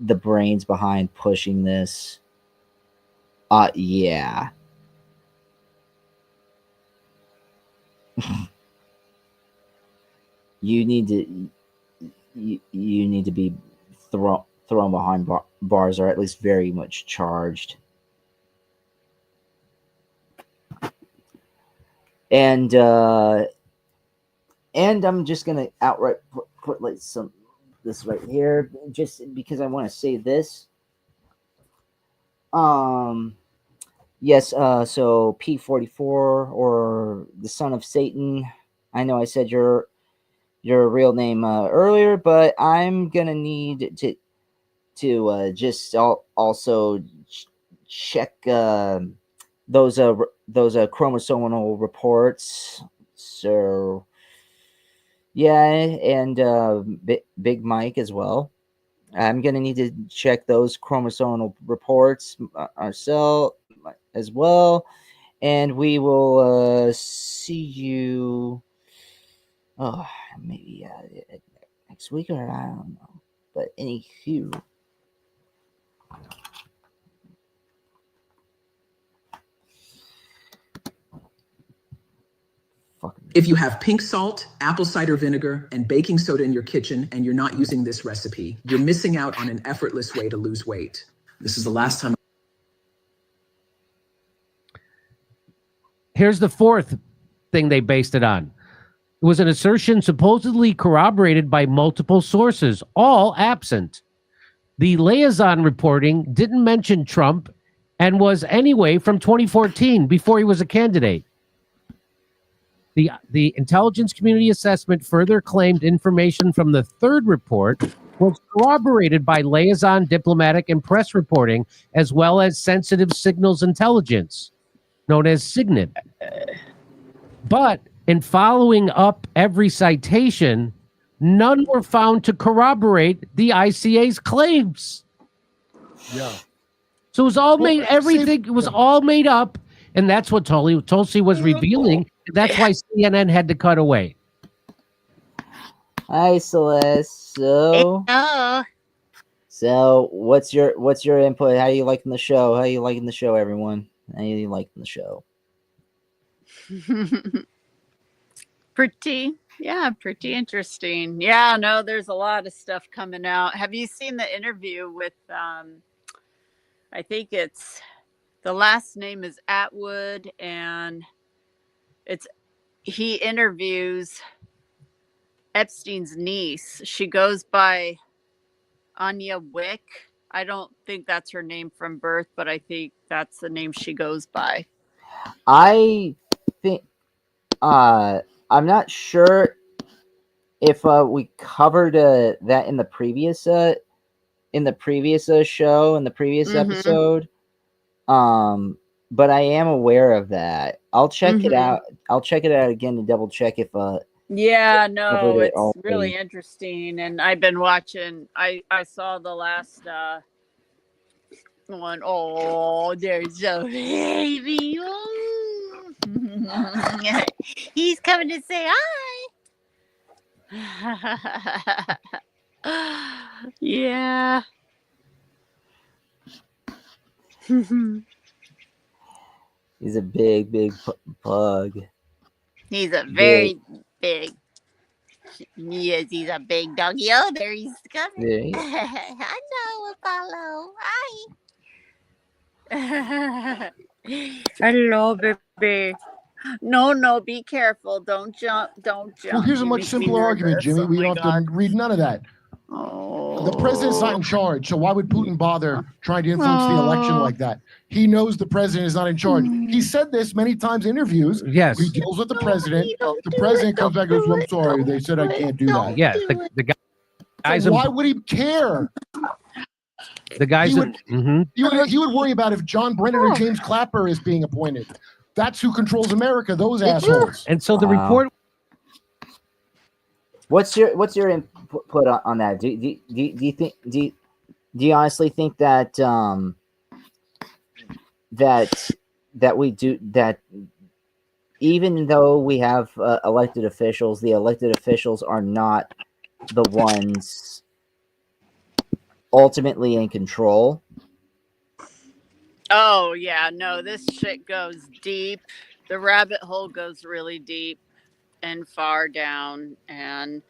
the brains behind pushing this, yeah. You need to be thrown behind bars, or at least very much charged. And I'm just gonna outright put like this right here, just because I want to say this. Yes. So P44, or the son of Satan. I know I said your real name earlier, but I'm gonna need to just also check those chromosomal reports. So yeah, and Big Mike as well. I'm gonna need to check those chromosomal reports ourselves as well, and we will see you. Oh, maybe next week, or I don't know. But anywho. If you have pink salt, apple cider vinegar, and baking soda in your kitchen and you're not using this recipe, you're missing out on an effortless way to lose weight. This is the last time. Here's the fourth thing they based it on. It was an assertion supposedly corroborated by multiple sources, all absent. The liaison reporting didn't mention Trump and was anyway from 2014, before he was a candidate. The intelligence community assessment further claimed information from the third report was corroborated by liaison, diplomatic, and press reporting, as well as sensitive signals intelligence, known as SIGINT. But in following up every citation, none were found to corroborate the ICA's claims. Yeah. So it was all made, everything was all made up, and that's what Tulsi was revealing. That's why CNN had to cut away. Hi, Celeste. So what's your input? How are you liking the show? Everyone? How are you liking the show? Pretty interesting. Yeah, no, there's a lot of stuff coming out. Have you seen the interview with I think it's, the last name is Atwood, and he interviews Epstein's niece. She goes by Anya Wick. I don't think that's her name from birth, but I think that's the name she goes by. I think I'm not sure if we covered that in the previous show, in the previous episode. But I am aware of that. I'll check it out. I'll check it out again to double check if Yeah, no, covered it it's already. really interesting. And I've been watching, I saw the last one. Oh, there's a baby. Oh. He's coming to say hi. Yeah. He's a big pug. He's a very big. Yes, he's a big doggy. Oh, there he's coming. There he is. Hello, Apollo. Hi. Hello, baby. No, be careful. Don't jump. Don't jump. Well, here's a You much make me simpler argument, nervous. Jimmy. Oh We my don't have to read none of that. Oh. The president's not in charge, so why would Putin bother trying to influence the election like that? He knows the president is not in charge. He said this many times in interviews. Yes. He deals with the president. The president comes back and goes, I'm sorry. They said I can't do that. Yes. The guys. So why would he care? The guys. He would, he would worry about if John Brennan or James Clapper is being appointed. That's who controls America, those assholes. And so the report. What's your input on that? Do you think do you honestly think that that we do that? Even though we have elected officials, the elected officials are not the ones ultimately in control. Oh, yeah. No, this shit goes deep. The rabbit hole goes really deep and far down. And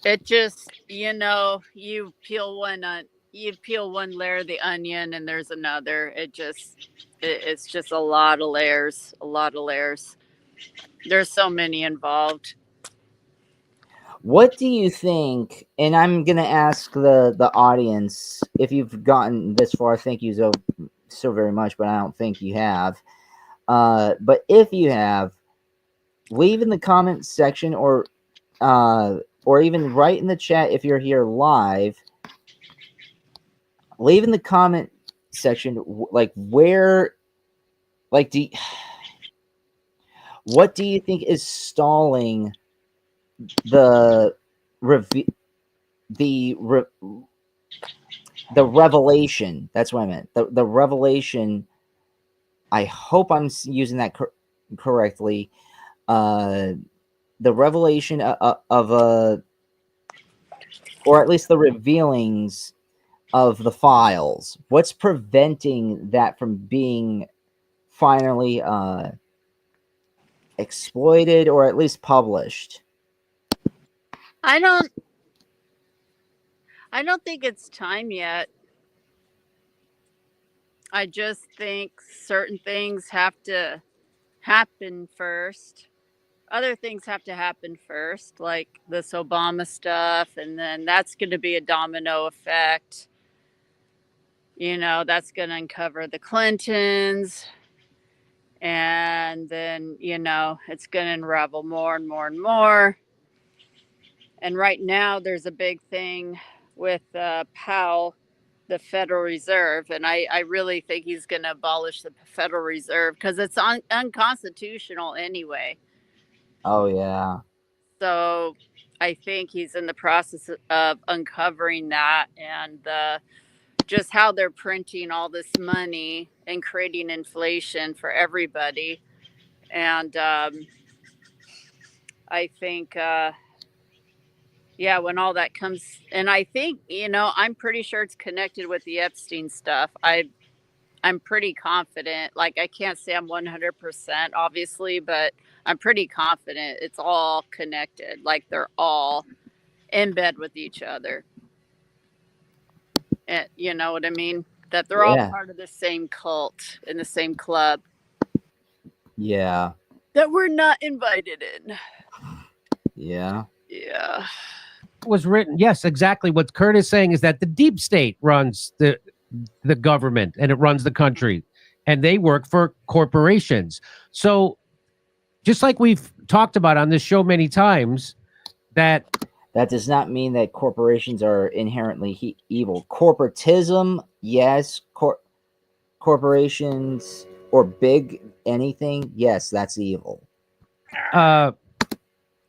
it just, you peel one layer of the onion and there's another. It's just a lot of layers. There's so many involved. What do you think? And I'm gonna ask the audience, if you've gotten this far, thank you so very much, but I don't think you have. But if you have, leave in the comment section or even write in the chat if you're here live. Leave in the comment section what do you think is stalling the revelation? That's what I meant. The revelation. I hope I'm using that correctly. The revelation of or at least the revealings of the files. What's preventing that from being finally exploited or at least published? I don't think it's time yet. I just think certain things have to happen first. Other things have to happen first, like this Obama stuff, and then that's going to be a domino effect. That's going to uncover the Clintons, and then, it's going to unravel more and more and more. And right now there's a big thing with Powell, the Federal Reserve, and I really think he's going to abolish the Federal Reserve because it's unconstitutional anyway. Oh, yeah. So I think he's in the process of uncovering that, and just how they're printing all this money and creating inflation for everybody. And I think, when all that comes, and I think, I'm pretty sure it's connected with the Epstein stuff. I'm pretty confident. Like, I can't say I'm 100%, obviously, but I'm pretty confident it's all connected. Like, they're all in bed with each other. And, you know what I mean? That they're all part of the same cult in the same club. Yeah. That we're not invited in. Yeah. Yeah. Was written. Yes, exactly. What Kurt is saying is that the deep state runs the government and it runs the country, and they work for corporations. So just like we've talked about on this show many times, that does not mean that corporations are inherently evil. Corporatism, yes. Corporations or big anything, yes, that's evil.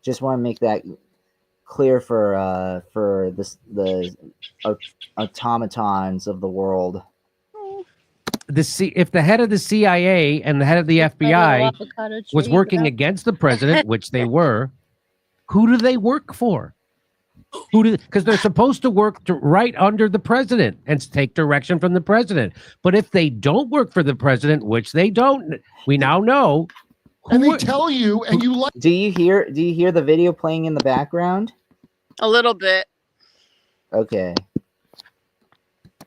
Just want to make that clear for the automatons of the world. If the head of the CIA and the head of the FBI was working against the president, which they were, who do they work for? Because they're supposed to work right under the president and take direction from the president. But if they don't work for the president, which they don't, we now know. And they tell you, and you like. Do you hear the video playing in the background? A little bit. Okay.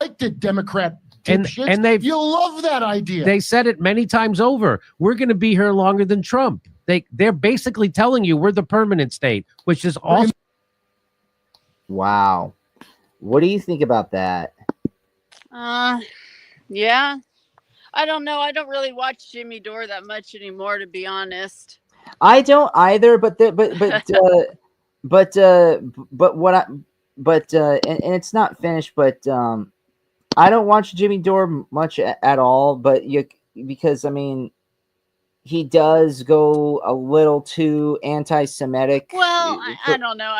Like the Democrat. And you'll love that idea. They said it many times over. We're going to be here longer than Trump. They're basically telling you we're the permanent state, which is also. Wow. What do you think about that? Yeah. I don't know. I don't really watch Jimmy Dore that much anymore, to be honest. I don't either, and it's not finished, but I don't watch Jimmy Dore much at all, because I mean, he does go a little too anti-Semitic. Well, I don't know.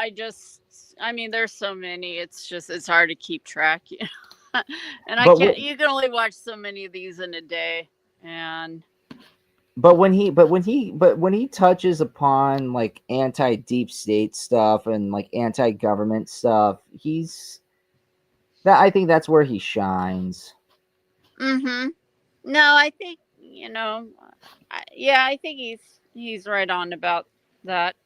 I mean, there's so many. It's hard to keep track. And you can only watch so many of these in a day. But when he touches upon like anti-deep state stuff and like anti-government stuff, I think that's where he shines. Mm-hmm. No, I think, I think he's right on about that.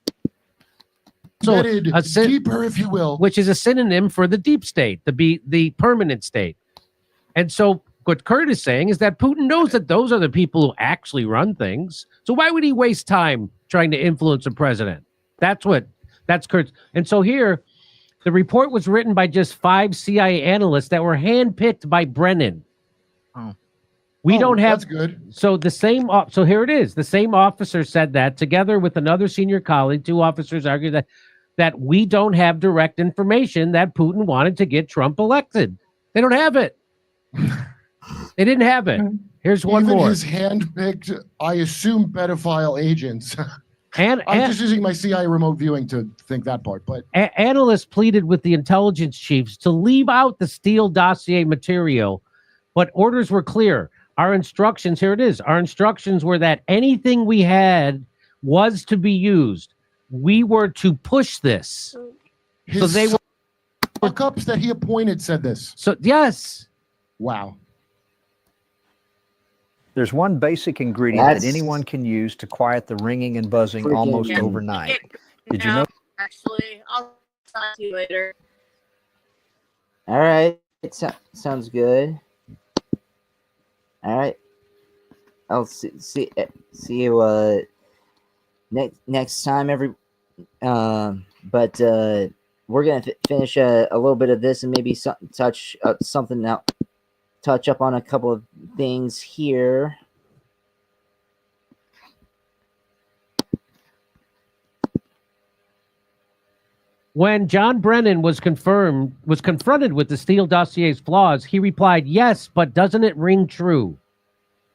So deeper, if you will, which is a synonym for the deep state, the permanent state. And so what Kurt is saying is that Putin knows that those are the people who actually run things. So why would he waste time trying to influence a president? That's Kurt's. And so here, the report was written by just 5 CIA analysts that were handpicked by Brennan. Oh. We don't have. That's good. So so here it is. The same officer said that, together with another senior colleague. 2 officers argued that we don't have direct information that Putin wanted to get Trump elected. They don't have it. They didn't have it. Here's one Even more. His handpicked, I assume, pedophile agents. I'm just using my CIA remote viewing to think that part. But analysts pleaded with the intelligence chiefs to leave out the Steele dossier material, but orders were clear. Our instructions, here it is. Our instructions were that anything we had was to be used. We were to push this. So they were fuck-ups that he appointed said this. So yes. Wow. There's one basic ingredient that anyone can use to quiet the ringing and buzzing almost overnight. Did you know? Actually, I'll talk to you later. All right. It sounds good. All right. I'll see you next time. But we're gonna finish a little bit of this and maybe touch up on a couple of things here. When John Brennan was confronted with the Steele dossier's flaws, he replied, "Yes, but doesn't it ring true?"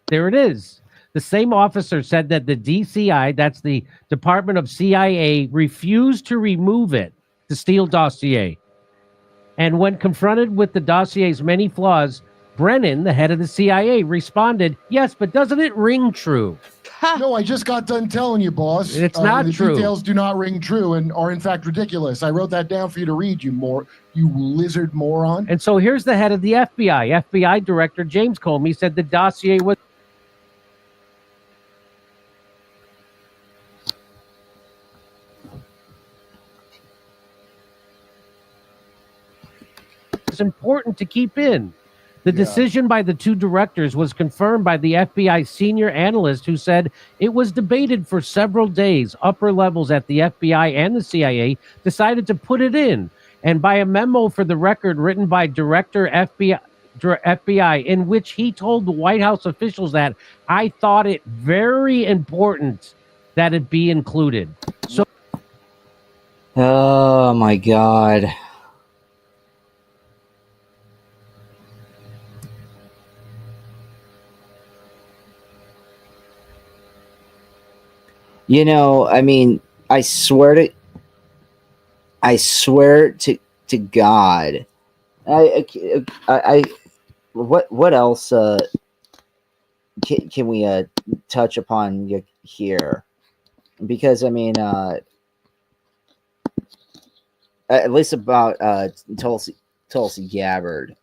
There it is. The same officer said that the DCI, that's the Department of CIA, refused to remove it, the Steele dossier. And when confronted with the dossier's many flaws, Brennan, the head of the CIA, responded, "Yes, but doesn't it ring true?" No, I just got done telling you, boss. It's not true. The details do not ring true and are in fact ridiculous. I wrote that down for you to read, you lizard moron. And so here's the head of the FBI. FBI Director James Comey said the dossier was important to keep in. The decision by the 2 directors was confirmed by the FBI senior analyst who said it was debated for several days. Upper levels at the FBI and the CIA decided to put it in. And by a memo for the record written by Director FBI FBI, in which he told the White House officials that I thought it very important that it be included. So, oh my God. You know, I mean, I swear to God, what else can we touch upon here? Because I mean, at least about Tulsi Gabbard.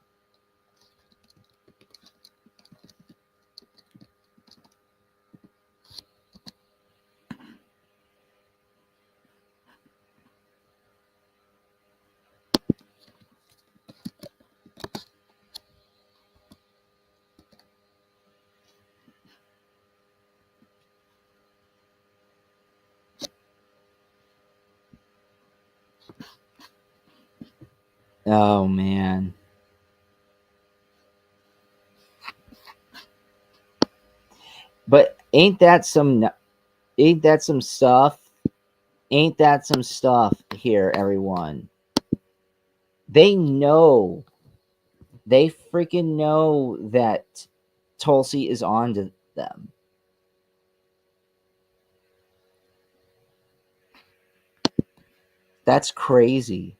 Oh man. But ain't that some stuff? Ain't that some stuff here, everyone? They know. They freaking know that Tulsi is on to them. That's crazy.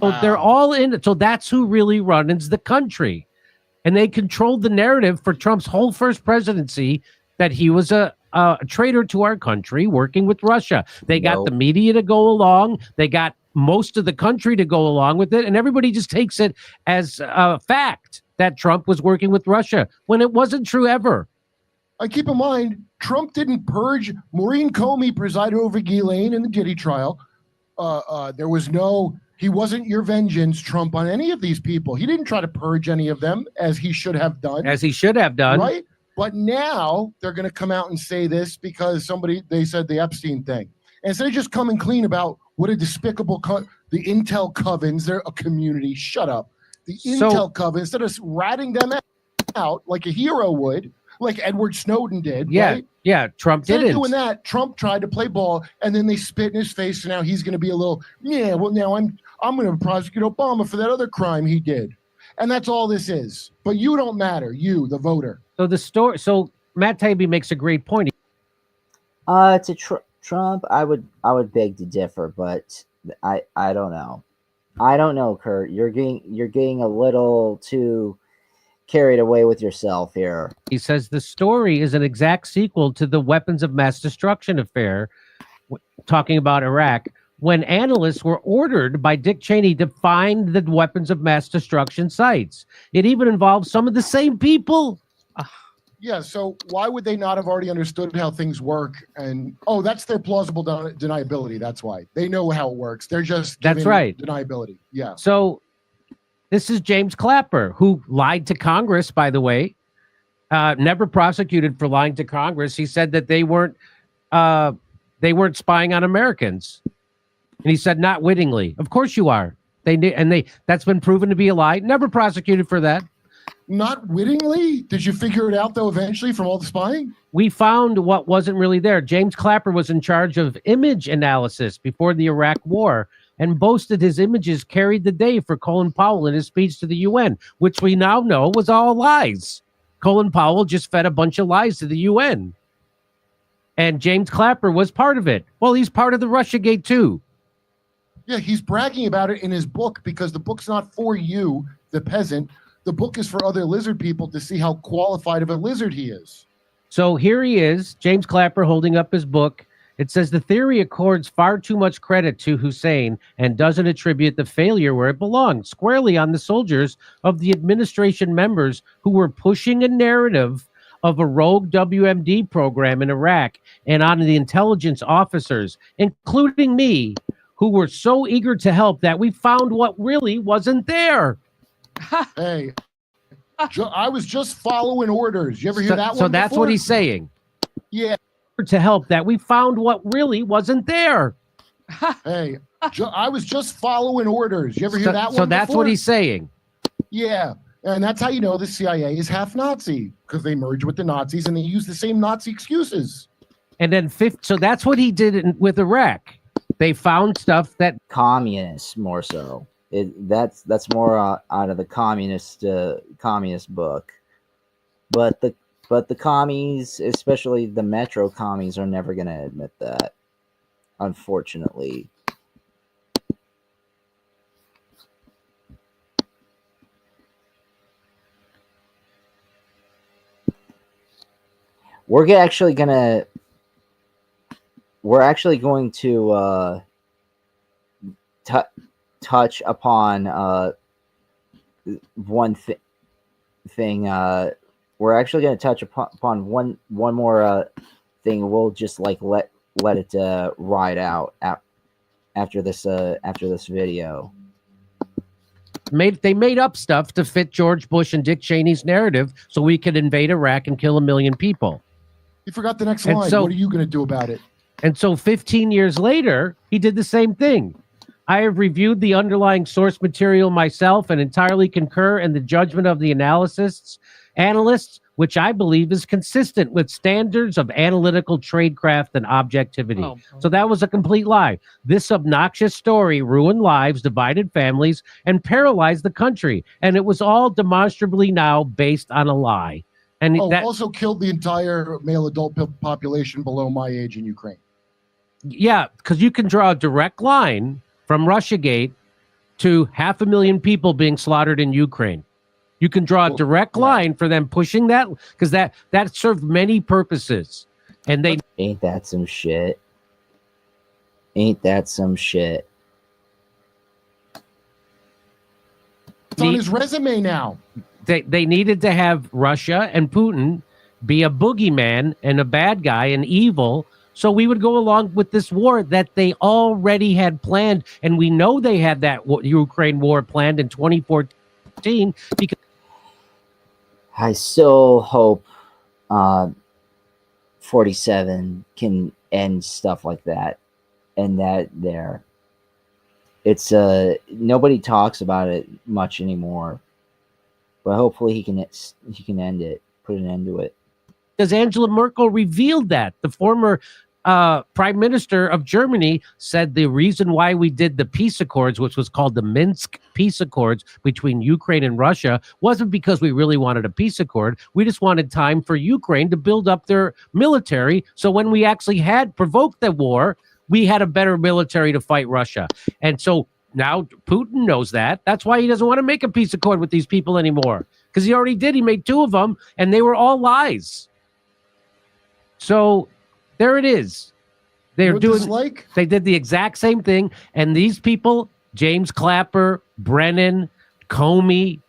So they're all in it. So that's who really runs the country. And they controlled the narrative for Trump's whole first presidency that he was a traitor to our country working with Russia. They got the media to go along. They got most of the country to go along with it. And everybody just takes it as a fact that Trump was working with Russia when it wasn't true ever. I keep in mind, Trump didn't purge. Maureen Comey presided over Ghislaine in the Diddy trial. There was no... He wasn't your vengeance, Trump, on any of these people. He didn't try to purge any of them, as he should have done. As he should have done. Right? But now they're going to come out and say this because they said the Epstein thing. And instead of just coming clean about what a despicable, the Intel covens, they're a community. Shut up. The Intel coven, instead of ratting them out like a hero would, like Edward Snowden did. Yeah, right? yeah. Trump Instead didn't. of doing that, Trump tried to play ball, and then they spit in his face. So now he's going to be a little, yeah. Well, now I'm going to prosecute Obama for that other crime he did, and that's all this is. But you don't matter, you, the voter. So the story. So Matt Taibbi makes a great point. To Trump, I would beg to differ, but I don't know. I don't know, Kurt. You're getting a little too carried away with yourself here. He says the story is an exact sequel to the weapons of mass destruction affair, talking about Iraq, when analysts were ordered by Dick Cheney to find the weapons of mass destruction sites. It even involves some of the same people. Yeah, so why would they not have already understood how things work? And, that's their plausible deniability. That's why. They know how it works. They're just giving deniability. Yeah. So this is James Clapper, who lied to Congress, by the way, never prosecuted for lying to Congress. He said that they weren't spying on Americans. And he said, not wittingly. Of course you are. That's been proven to be a lie. Never prosecuted for that. Not wittingly? Did you figure it out, though, eventually from all the spying? We found what wasn't really there. James Clapper was in charge of image analysis before the Iraq War and boasted his images carried the day for Colin Powell in his speech to the UN, which we now know was all lies. Colin Powell just fed a bunch of lies to the UN. And James Clapper was part of it. Well, he's part of the Russiagate, too. Yeah, he's bragging about it in his book because the book's not for you, the peasant. The book is for other lizard people to see how qualified of a lizard he is. So here he is, James Clapper, holding up his book. It says the theory accords far too much credit to Hussein and doesn't attribute the failure where it belongs, squarely on the soldiers of the administration members who were pushing a narrative of a rogue WMD program in Iraq and on the intelligence officers, including me, who were so eager to help that we found what really wasn't there. Hey, I was just following orders. You ever hear that one? So that's before? what he's saying. Yeah. To help that we found what really wasn't there. Hey, I was just following orders. You ever hear that one? So that's before? what he's saying. Yeah. And that's how you know the CIA is half Nazi, because they merge with the Nazis and they use the same Nazi excuses. And then so that's what he did with Iraq. They found stuff that communists more so. That's more out of the communist book. But the commies, especially the Metro commies, are never going to admit that, unfortunately. We're actually going to touch upon one thing. We're actually going to touch upon one more thing. We'll just like let it ride out after this video. They made up stuff to fit George Bush and Dick Cheney's narrative so we could invade Iraq and kill 1 million people. You forgot the next line. So, what are you going to do about it? And so 15 years later, he did the same thing. I have reviewed the underlying source material myself and entirely concur in the judgment of the analysts, which I believe is consistent with standards of analytical tradecraft and objectivity. So that was a complete lie. This obnoxious story ruined lives, divided families, and paralyzed the country. And it was all demonstrably now based on a lie. And that also killed the entire male adult population below my age in Ukraine. Yeah, because you can draw a direct line from Russiagate to 500,000 people being slaughtered in Ukraine. You can draw a direct line for them pushing that, because that served many purposes. And they ain't that some shit. Ain't that some shit. It's on his resume now. They needed to have Russia and Putin be a boogeyman and a bad guy and evil, so we would go along with this war that they already had planned. And we know they had that Ukraine war planned in 2014 because I still hope 47 can end stuff like that. And that there. It's nobody talks about it much anymore. But hopefully he can end it, put an end to it. Because Angela Merkel revealed that. The former prime minister of Germany said the reason why we did the peace accords, which was called the Minsk peace accords between Ukraine and Russia, wasn't because we really wanted a peace accord. We just wanted time for Ukraine to build up their military. So when we actually had provoked the war, we had a better military to fight Russia. And so now Putin knows that. That's why he doesn't want to make a peace accord with these people anymore. Because he already did. He made 2 of them, and they were all lies. So there it is. They're doing like they did the exact same thing. And these people, James Clapper, Brennan, Comey,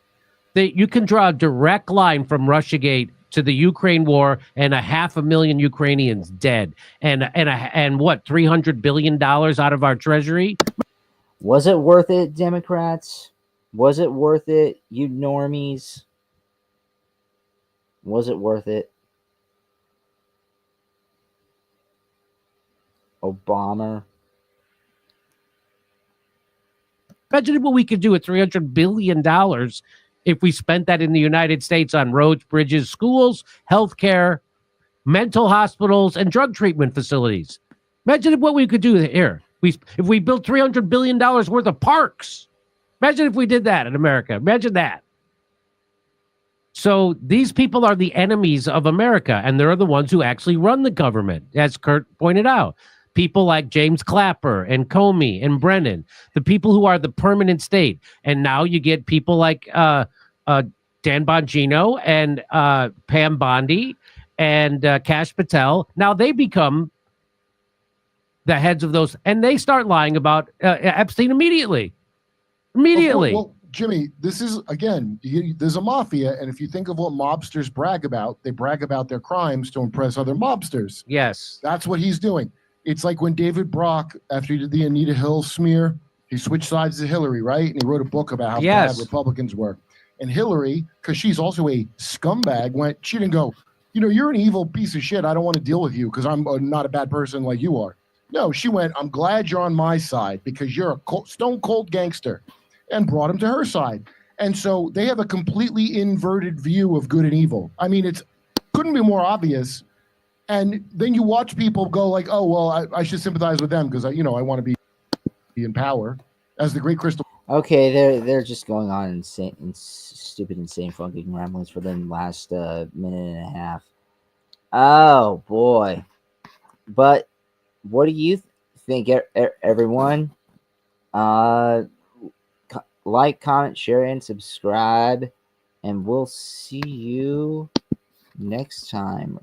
you can draw a direct line from Russiagate to the Ukraine war and 500,000 Ukrainians dead. And what, $300 billion out of our treasury? Was it worth it, Democrats? Was it worth it, you normies? Was it worth it? Obama. Imagine what we could do with $300 billion if we spent that in the United States on roads, bridges, schools, healthcare, mental hospitals, and drug treatment facilities. Imagine what we could do here. If we built $300 billion worth of parks. Imagine if we did that in America. Imagine that. So these people are the enemies of America, and they're the ones who actually run the government, as Kurt pointed out. People like James Clapper and Comey and Brennan, the people who are the permanent state. And now you get people like Dan Bongino and Pam Bondi and Kash Patel. Now they become the heads of those, and they start lying about Epstein immediately. Well, Jimmy, this is, again, there's a mafia, and if you think of what mobsters brag about, they brag about their crimes to impress other mobsters. Yes. That's what he's doing. It's like when David Brock, after he did the Anita Hill smear, he switched sides to Hillary, right? And he wrote a book about how bad Republicans were. And Hillary, because she's also a scumbag, she didn't go, you're an evil piece of shit. I don't want to deal with you because I'm not a bad person like you are. No, she went, I'm glad you're on my side because you're a stone cold gangster, and brought him to her side. And so they have a completely inverted view of good and evil. I mean, it's couldn't be more obvious. And then you watch people go like, oh, well, I should sympathize with them because, I want to be in power as the great crystal. Okay, they're just going on stupid, insane fucking ramblings for the last minute and a half. Oh, boy. But what do you think, everyone? Like, comment, share, and subscribe. And we'll see you next time.